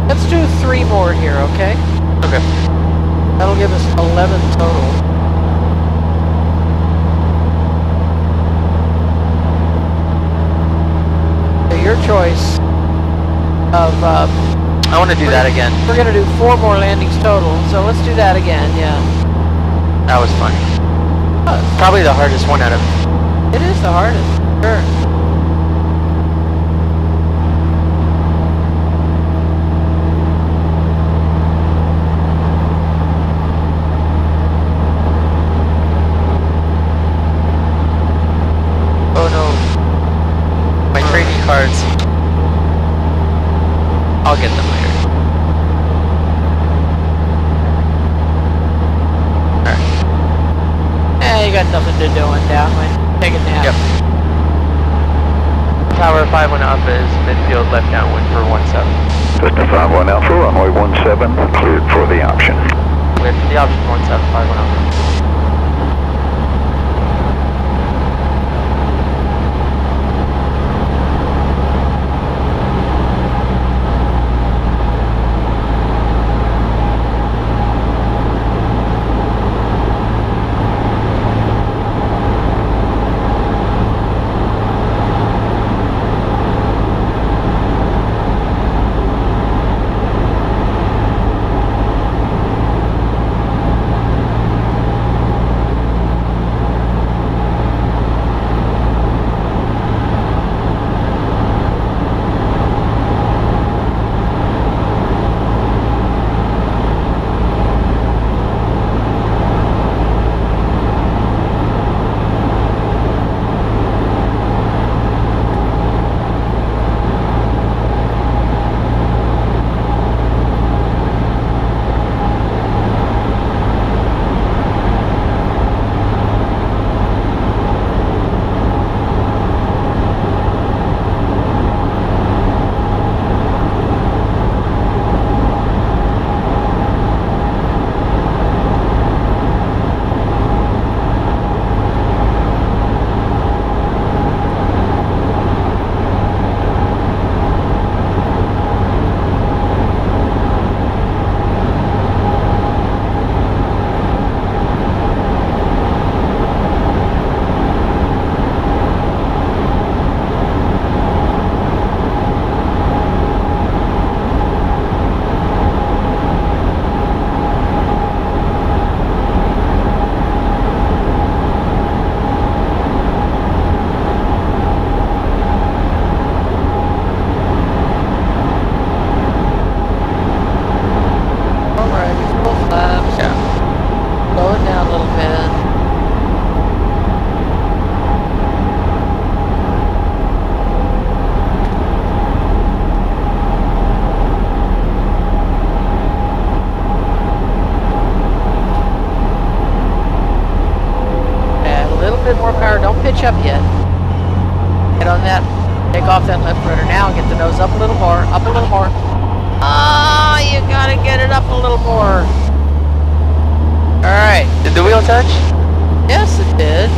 Let's do 3 more here, okay? Okay. That'll give us 11 total. So your choice of... I want to do that again. We're going to do 4 more landings total, so let's do that again, yeah. That was fun. Probably the hardest one out of... It is the hardest, sure. Oh no. My trading cards. I'll get them later. Alright. You got nothing to do in down, man. Take a nap. Yep. Tower 51 up is midfield left downwind for 17. Cessna 51 Alpha, runway 17, cleared for the option. With the option 1751 up. catch up yet. Get on that, take off that left rudder now, get the nose up a little more, up a little more. Oh, you gotta get it up a little more. Alright. Did the wheel touch? Yes, it did.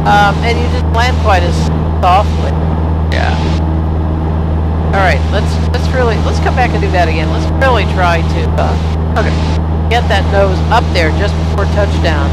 And you didn't land quite as softly. Yeah. Alright, let's come back and do that again. Let's really try to get that nose up there just before touchdown.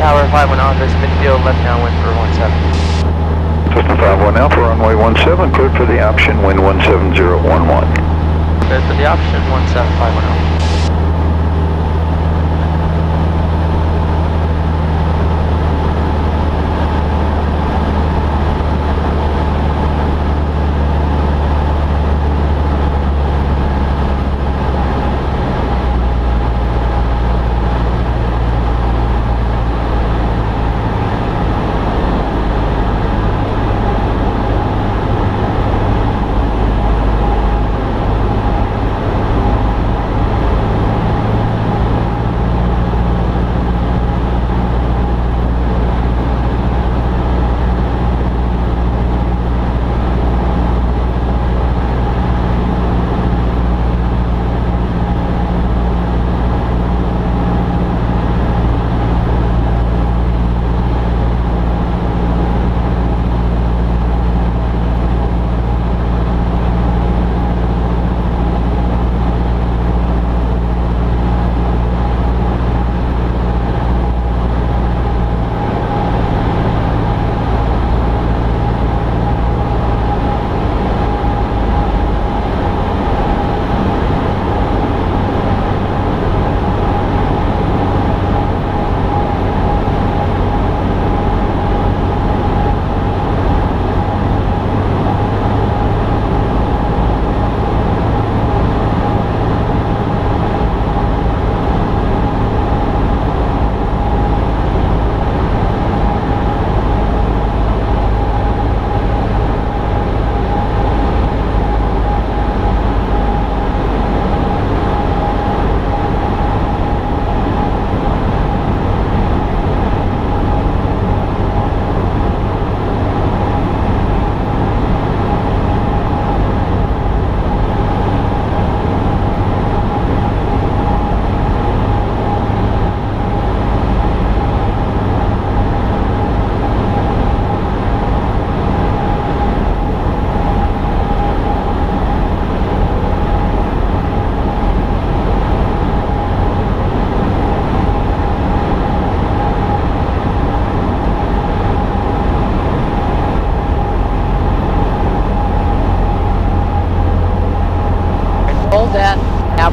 Tower 5-1 Office, midfield left downwind for 17. System 5-1 Alpha, runway 17, cleared for the option, wind 17011. Cleared for the option, 17510.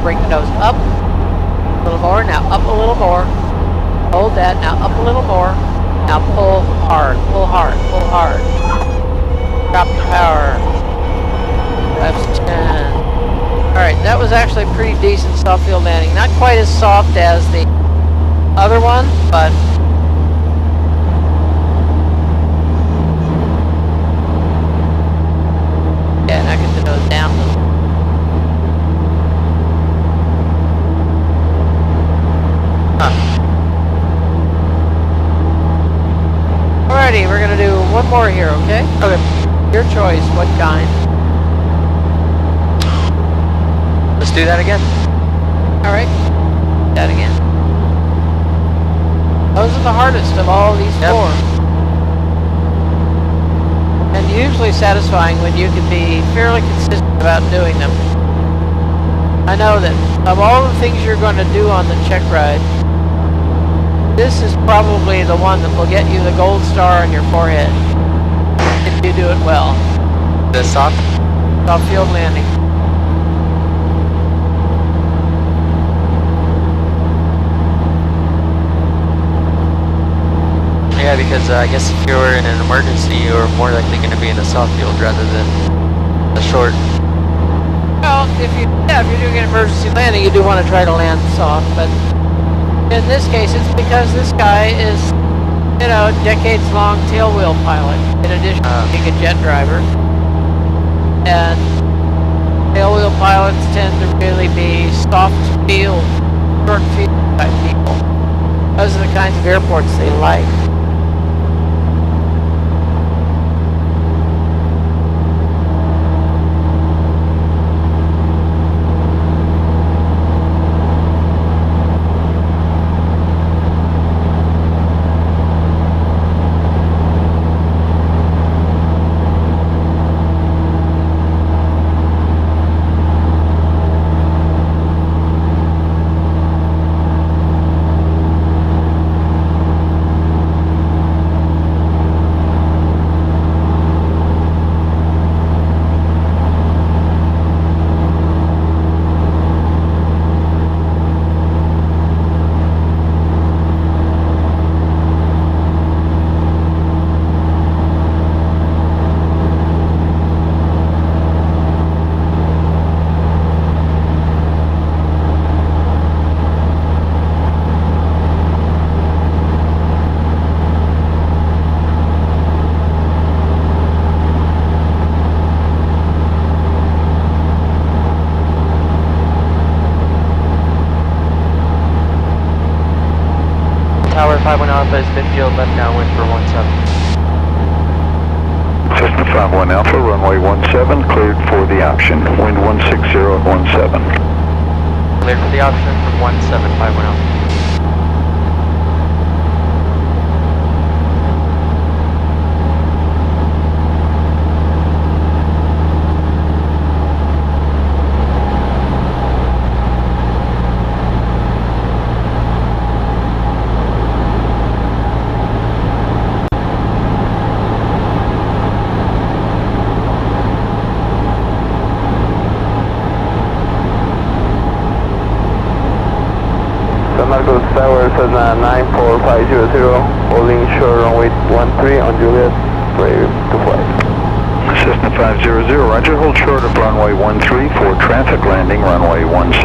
Now bring the nose up a little more. Now up a little more. Hold that. Now up a little more. Now pull hard. Pull hard. Pull hard. Drop the power. Left 10. Alright, that was actually a pretty decent soft field landing. Not quite as soft as the other one, but yeah, now get the nose down. Alrighty, we're gonna do one more here, okay? Okay. Your choice, what kind? Let's do that again. Alright. That again. Those are the hardest of all these four. And usually satisfying when you can be fairly consistent about doing them. I know that of all the things you're going to do on the check ride, this is probably the one that will get you the gold star on your forehead if you do it well. The soft field landing. Yeah, because I guess if you were in an emergency, you're more likely going to be in the soft field rather than the short. Well, if you're doing an emergency landing, you do want to try to land soft, but in this case, it's because this guy is, you know, decades-long tailwheel pilot, in addition to being a jet driver. And tailwheel pilots tend to really be soft field, short field type people. Those are the kinds of airports they like. Tower 51 Alpha is midfield left downwind for 17. Cessna 51 Alpha, runway 17, cleared for the option. Wind 160 at 17. Cleared for the option from 1751 Alpha. Marcos Tower, Cessna 94500, holding short runway 13 on Juliet, ready to fly. Cessna 500, roger, hold short of runway 13 for traffic landing, runway 17.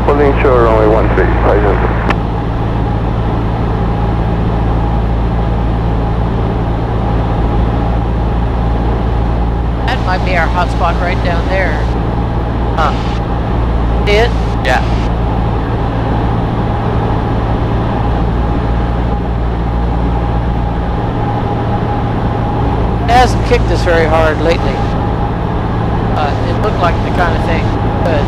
Holding short runway 13, 500. That might be our hotspot right down there. Huh. See it? Yeah. It hasn't kicked us very hard lately. It looked like the kind of thing. Good.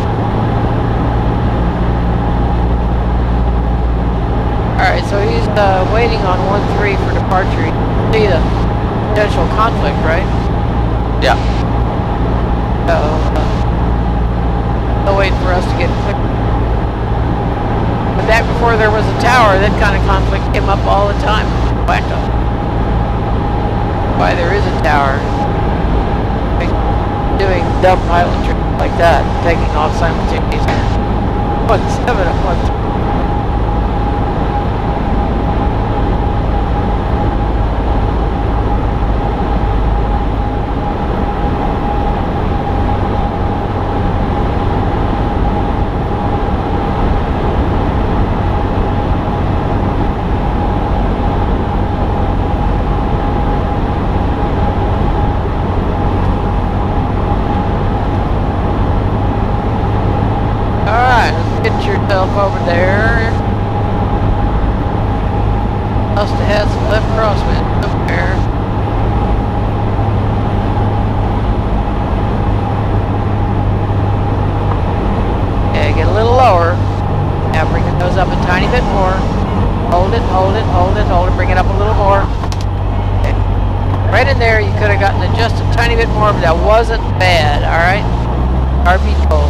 Alright, so he's waiting on 13 for departure. You can see the potential conflict, right? Yeah. So, they'll wait for us to get clear. But back before there was a tower, that kind of conflict came up all the time. Whacked up. Why there is a tower. Doing dumb pilot tricks. Like that, taking off simultaneously. 17 at 1. Get yourself over there. Must have had some left crosswind up there. Okay, get a little lower. Now bring the nose up a tiny bit more. Hold it, hold it, hold it, hold it. Bring it up a little more. Okay. Right in there, you could have gotten it just a tiny bit more, but that wasn't bad, alright? RB told.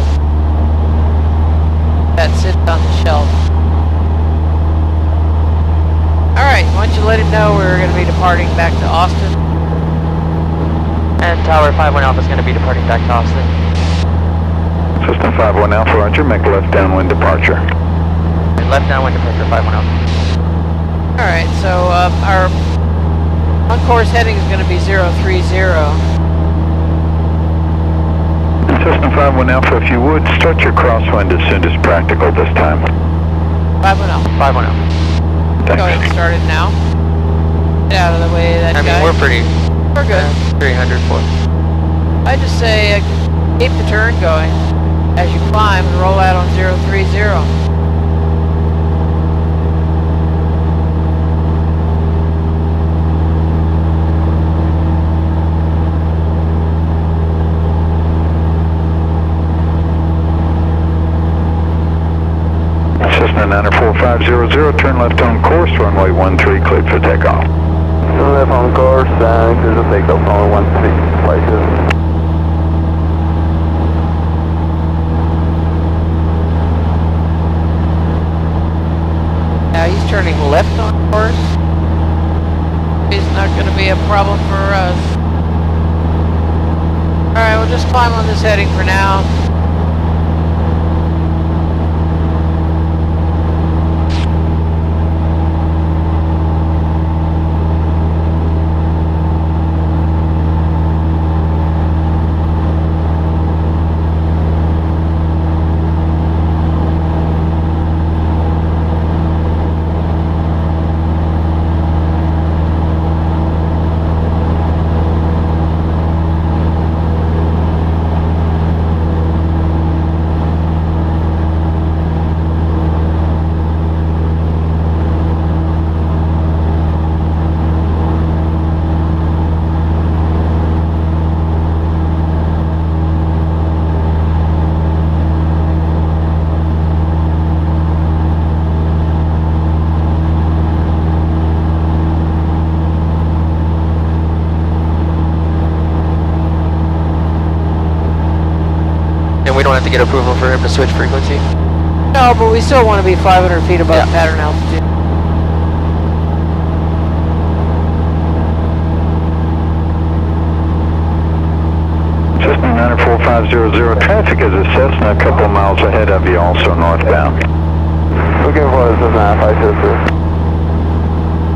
That sits on the shelf. Alright, why don't you let him know we're going to be departing back to Austin. And Tower 5-1 Alpha is going to be departing back to Austin. System 5-1 Alpha, Roger, make left downwind departure. And left downwind departure 5-1 Alpha. Alright, so our on-course heading is going to be 030. System 5-1 Alpha, if you would, start your crosswind as soon as practical this time. 510. 5-1 Alpha. Thanks. Go ahead and start it now. Get out of the way of that guy. I mean, we're good. 300 for. I just say keep the turn going as you climb and roll out on 030. Cessna 94500, turn left on course, runway 13, cleared for takeoff. Left on course, there's a takeoff on 13 places. Now he's turning left on course. It's not going to be a problem for us. Alright, we'll just climb on this heading for now. And we don't have to get approval for him to switch frequency? No, but we still want to be 500 feet above pattern altitude. Cessna 94500, traffic is a Cessna a couple miles ahead of you, also northbound. Looking for the Cessna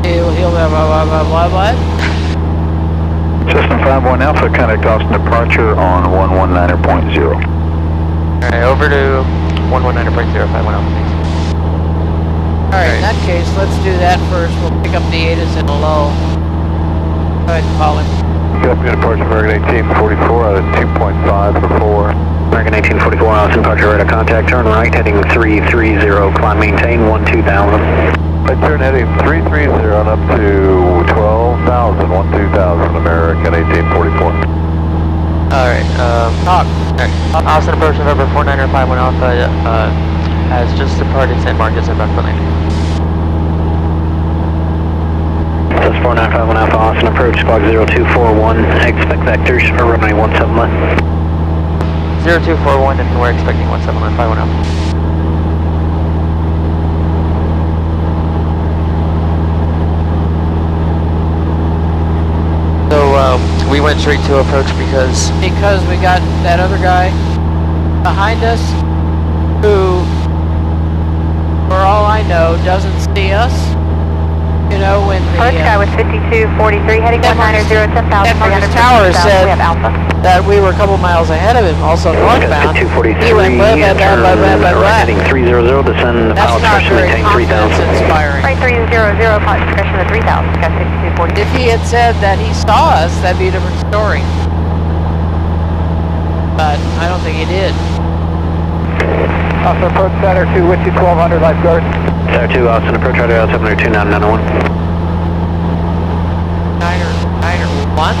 522. He'll have blah. Cessna 5-1 Alpha, contact Austin departure on 119.0. Alright, over to 119.0, 5-1 Alpha, thanks. Alright, in that case, let's do that first. We'll pick up the ATIS in a low. Go ahead and call him. Copy departure American 1844 out of 2.5 for 4. American 1844, Austin, departure radar contact, turn right, heading 330, climb maintain 12,000. I turn heading 330 and up to 12,000, 12,000 American 1844. Alright, Talk. Austin approach November 49er 51 Alpha has just departed San Marcos and bound for landing. That's 4951 Alpha, Austin approach, squawk 0241, expect vectors, or runway 17 left. 0241 and we're expecting 17 on 51 Alpha. So we went straight to approach because We got that other guy. behind us who, for all I know, doesn't see us. You know, when the Approach guy with 5243 heading 190, 10,300. Tower said We have Alpha. that we were a couple miles ahead of him, also northbound. 243, He went blah, blah, blah, blah, blah, blah, blah. heading 300, descend the That's pilot's not first very maintain confidence 3000. inspiring. Right 300, pilot discretion of 3000, Sky 6240. If he had said that he saw us, that'd be a different story. But I don't think he did. Austin approach center 2 with you 1200 lifeguard. Center 2, Austin, approach radar altimeter 29991. 901?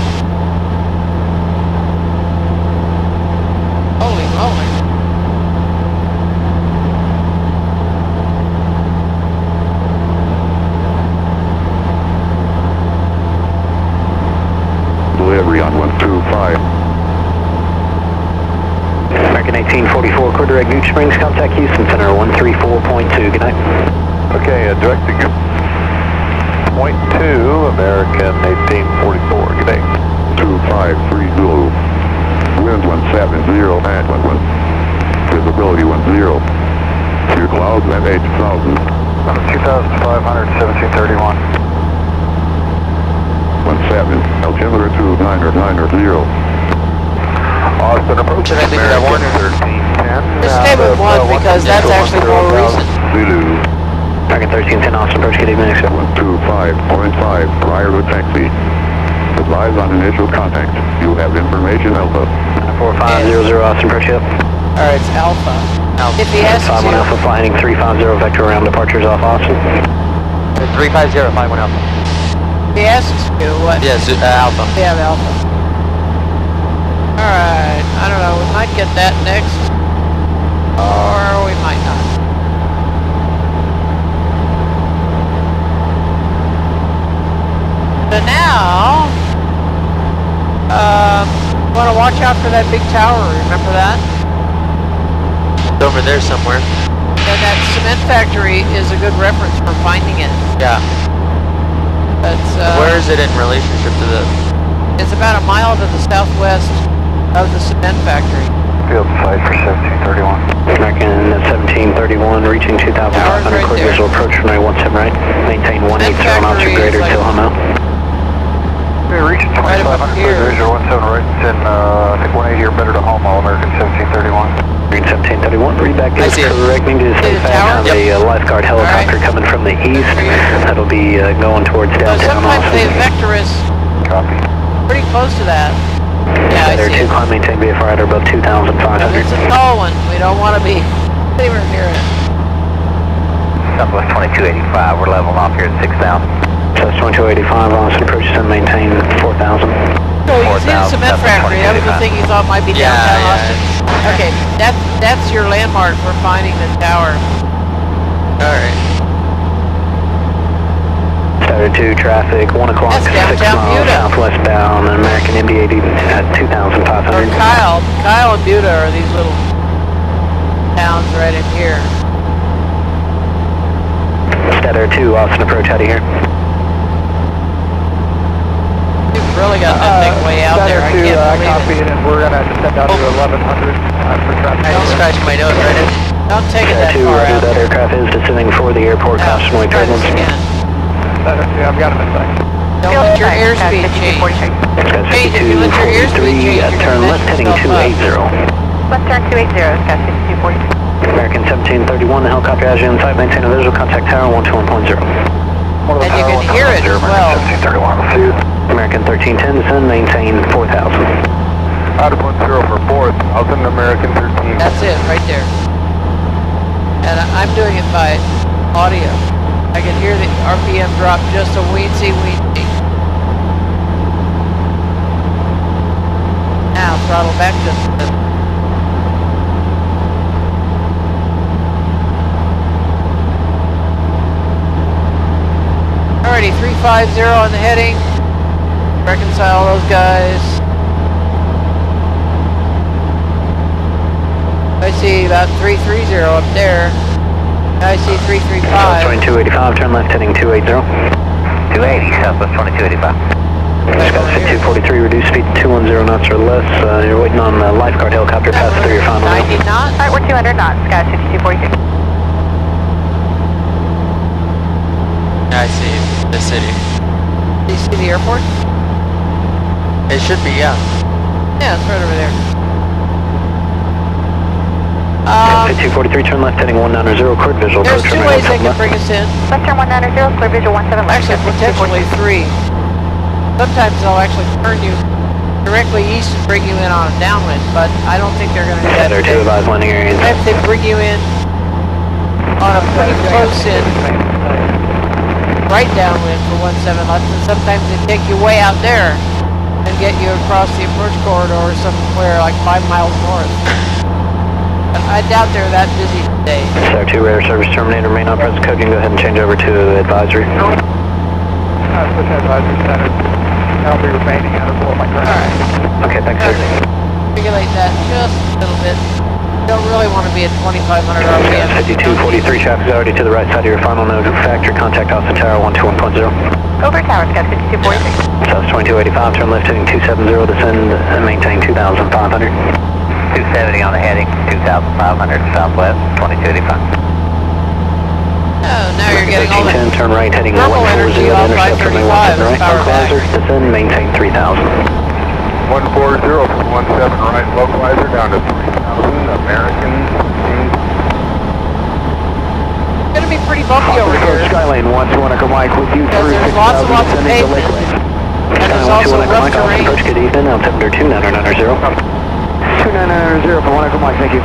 Holy moly. Delivery on 125. American 1844, core direct Gooch Springs, contact Houston Center 134.2, good night. Okay, directing you. Point 2, American 1844, good day. 2530. Wind 170 at 11. Visibility 10. Clear clouds at 8,000. 2,500, 1731. 17. Altimeter 29990. Austin approach. Should I leave it at 1 or 1310? Just stay with 1 because that's actually more recent. Zulu. American 1310, Austin, approach, good evening, sir. 125.5 prior to taxi. Advise on initial contact. You have information Alpha. 4500, Austin, approach up. Alright, it's Alpha. If he asks 51 you, Alpha, fly heading 350, vector around departures off Austin. 350, 51 Alpha. if he asks you what, Yes, Alpha. we have Alpha. Alright, I don't know, we might get that next, or we might not. So now, want to watch out for that big tower, remember that? It's over there somewhere. And that cement factory is a good reference for finding it. Yeah. It's, Where is it in relationship to this? It's about a mile to the southwest of the cement factory. Field site for 1731. American 1731, reaching 2,500, Tower's right clear there. visual approach runway 17 right. Maintain 180 knots or factory greater is like- till Hummel. We're reaching Right up 2,500, here. visual 17 right, and I think 180 or better to home, all American 1731. Green 1731, read back I is see it. correcting to See stay the fast. tower? Have a lifeguard helicopter Alright. coming from the east. for you. That'll be going towards So downtown sometimes they Austin. vector us Copy. pretty close to that. Yeah, I There see two it. climb maintain VFR at above 2,500. It's a tall one. We don't want to be anywhere near it. Southwest 2285, we're leveling off here at 6,000. So that's 2285, Austin approaches and maintain 4,000. So you see the 4,000, cement factory. That was the thing you thought might be Yeah, downtown yeah. Austin. Okay, that's your landmark for finding the tower. Alright. Started 2 traffic, 1 o'clock, That's 6 downtown miles Buda. southwest bound, American MD-80 at Or 2,500. Kyle and Buda are these little towns right in here. Statter 2, Austin approach out of here. You've really got that thing way out there. I can't believe it. and we're going to descend down to 1100 for traffic. I just scratched my nose right in. Don't take it that Statter 2, far roger, out. that aircraft is descending for the airport, Now, caution wave try this turbulence. again. I've got him in sight. Don't let your airspeed change. Sky Hey, if you let your airspeed 5243, change, you're turn gonna left mess heading yourself up. 280. Left turn 280, Sky 6240. American 1731, the helicopter has you in sight, maintain a visual contact tower 121.0. And you can hear it as well. 1731. American 1310, descend, maintain 4,000. Out of 10 for 4,000, American 13. That's it, right there. And I'm doing it by audio. I can hear the RPM drop just a weensy. Now throttle back just a bit. Alrighty, 350 on the heading. Reconcile those guys. I see about 330 up there. I see 335. 2285, turn left heading 280. 280, Southwest 2285. Sky 243, reduce speed to 210 knots or less. You're waiting on the lifeguard helicopter pass through your final. 90 knots? Alright, we're 200 knots, Sky 5243. I see the city. Do you see the airport? It should be, yeah. Yeah, it's right over there. 243, turn left heading 190, cleared visual. There's approach two runway ways they can 17 bring us in. Left turn 190, clear visual 17 left. Actually, potentially three. Sometimes they'll actually turn you directly east and bring you in on a downwind, but I don't think they're going to do that There are today. two advised landing areas. Sometimes they bring you in on a pretty close in right downwind for 17 left, and sometimes they take you way out there and get you across the approach corridor somewhere like 5 miles north. But I doubt they're that busy today. Star 2 radar service terminated, remain on present code. You can go ahead and change over to advisory. Push advisory center. I'll be remaining out of my current. Alright. Okay, thanks, sir. Regulate that just a little bit. You don't really want to be at 2,500 RPM. 5243, traffic is already to the right side of your final node. Factory contact Austin Tower 121.0. Over tower, Sky 5246. South 2285, turn left heading 270, descend and maintain 2,500. 270 on the heading, 2,500 southwest, 2285. Oh, now you're getting all the 1310, turn right heading thermal 140, energy off intercept runway 17 right, 535 is power back. localizer, descend, maintain 3,000. 140 from 17 right, localizer down to 3,000, American. It's going to be pretty bumpy over here. Skylane 121 Echo Mike with you Because through there's lots and 6,000, lots of descending to pavement. Lakeland. And there's also rough Mike, Austin terrain. approach, good evening, altimeter 29990. 2990 for 1 Echo Mike, thank you.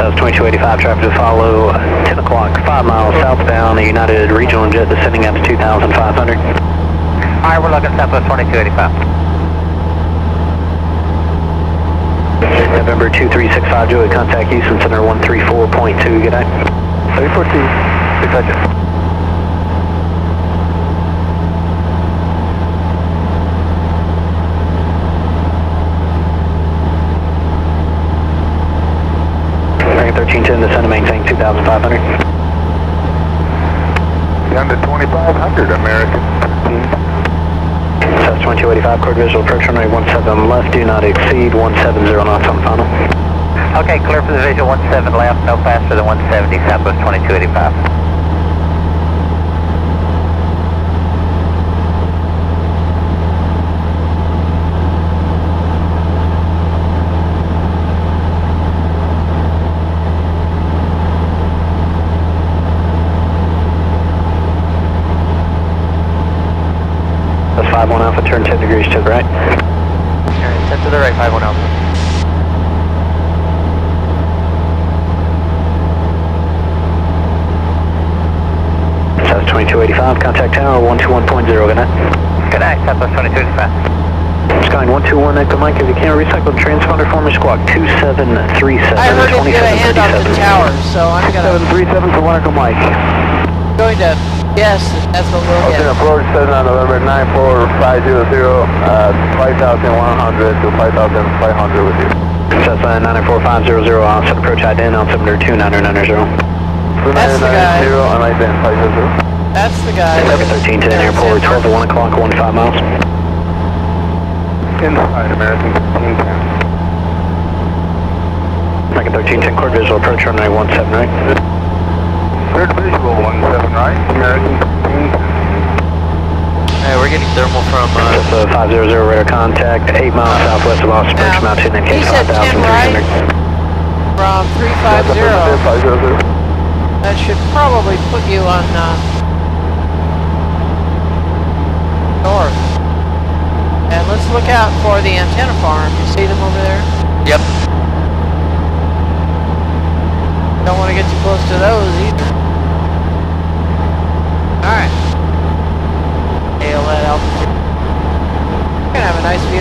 South 2285, traffic to follow, 10 o'clock, 5 miles southbound, the United Regional Jet descending up to 2,500. Alright, we're looking southwest 2285. November 2365, Joey, contact Houston Center 134.2, good night. 34T, 600. American 1310, descend and maintain 2,500. Down to 2,500, American. South 2285, court visual, approach runway 17 left, do not exceed 170 knots on final. Okay, clear for the visual 17 left, no faster than 170, southwest 2285. That's 51 Alpha, turn 10 degrees to the right. Alright, 10 to the right, 51 Alpha. South 2285, contact tower 121.0, good night. Good night, southwest 2285. Skyline 121 Echo Mike, if you can recycle the transponder for me, squawk 2737. I heard him give a hand on the tower, so I'm going to 2737 for 1 Echo Mike. guess that that's what we'll get. Approach 7 on November 94500, 5,100 to 5,500 with you. That's 94500, I'll set approach ident, altimeter 2990. That's the guy. And ident 500. That's the guy. American 1310 airport, 12 to 1 o'clock, 15 miles. Inside American 1310. American 1310, court visual, approach runway 17 right. Third visual 17 right, American 1310. Hey, we're getting thermal from, That's 500 radar contact, 8 miles southwest of Austin, approach Mountain and He said 10 right 5,300. from 350. That should probably put you on north. And let's look out for the antenna farm. You see them over there? yep. Don't want to get too close to those either. Alright. Hail that altitude. We're going to have a nice view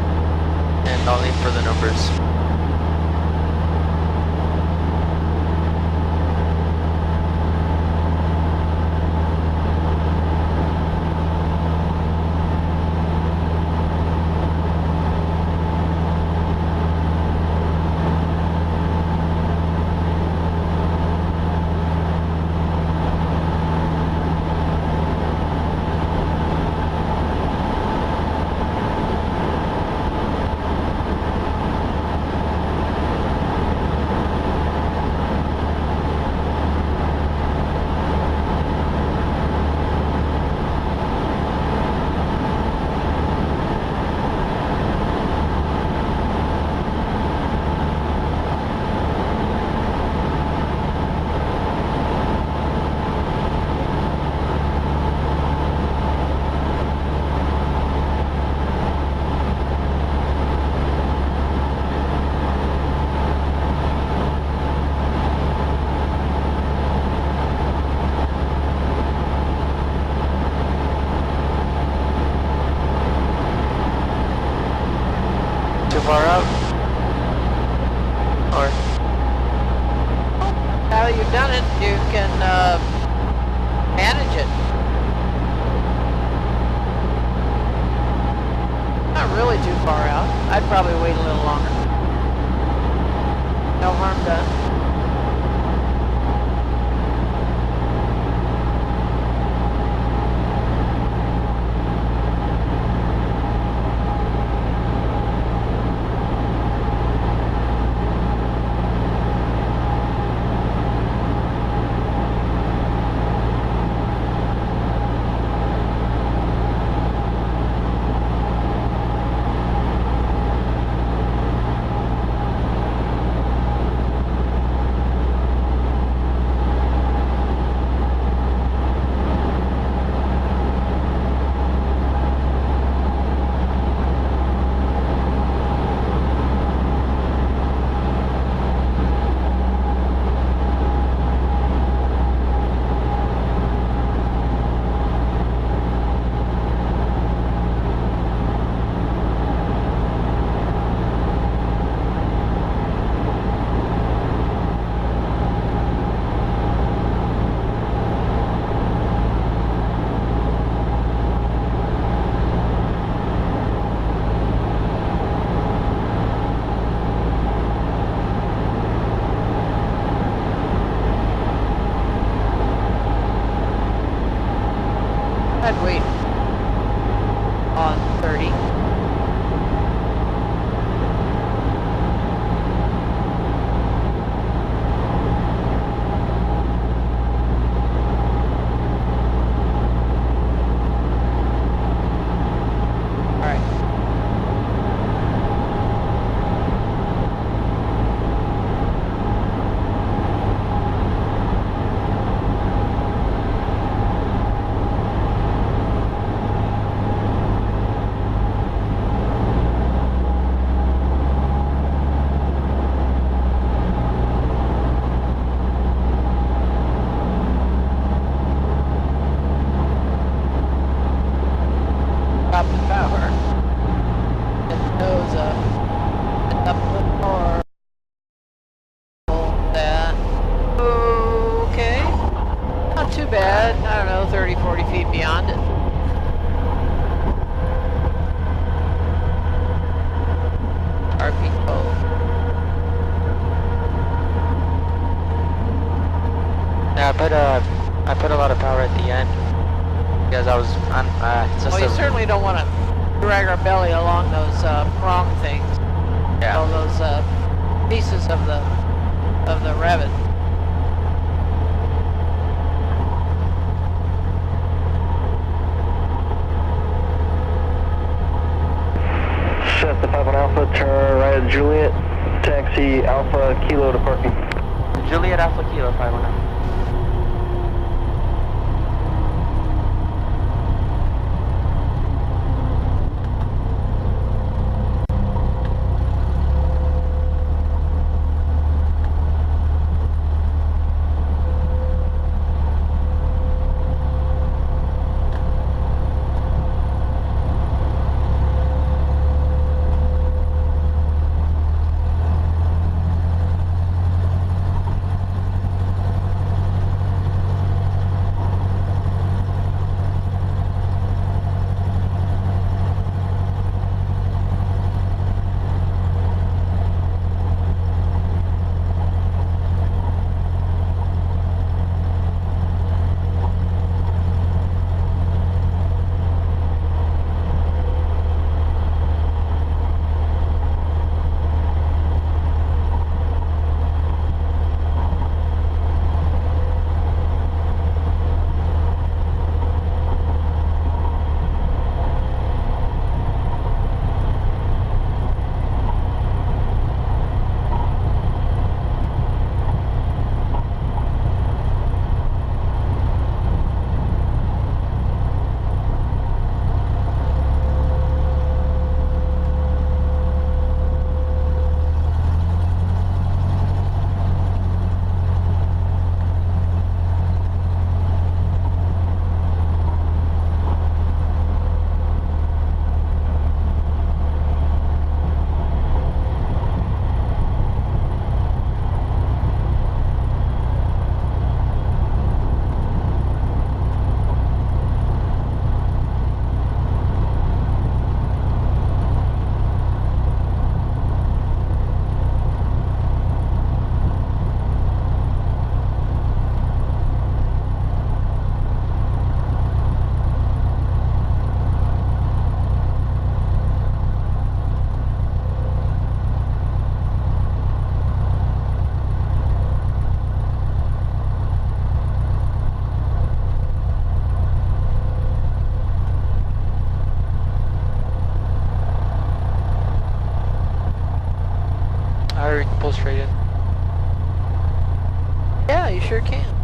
I'll aim for the numbers. Far out? Or now that you've done it, you can manage it. Not really too far out. I'd probably wait a little longer. No harm done. I'd wait on 30. Drop the power. Get the nose up. Get up a little more. Hold that. Okay. Not too bad. I don't know, 30, 40 feet beyond it. RPO. Yeah, I put a lot of power at the end because I was on. Well, you certainly don't want to drag our belly along those prong things. Yeah. All those pieces of the revit. Shasta 51 Alpha, turn right at Juliet, taxi Alpha Kilo to parking. Juliet Alpha Kilo 519. pull straight in? Yeah, you sure can.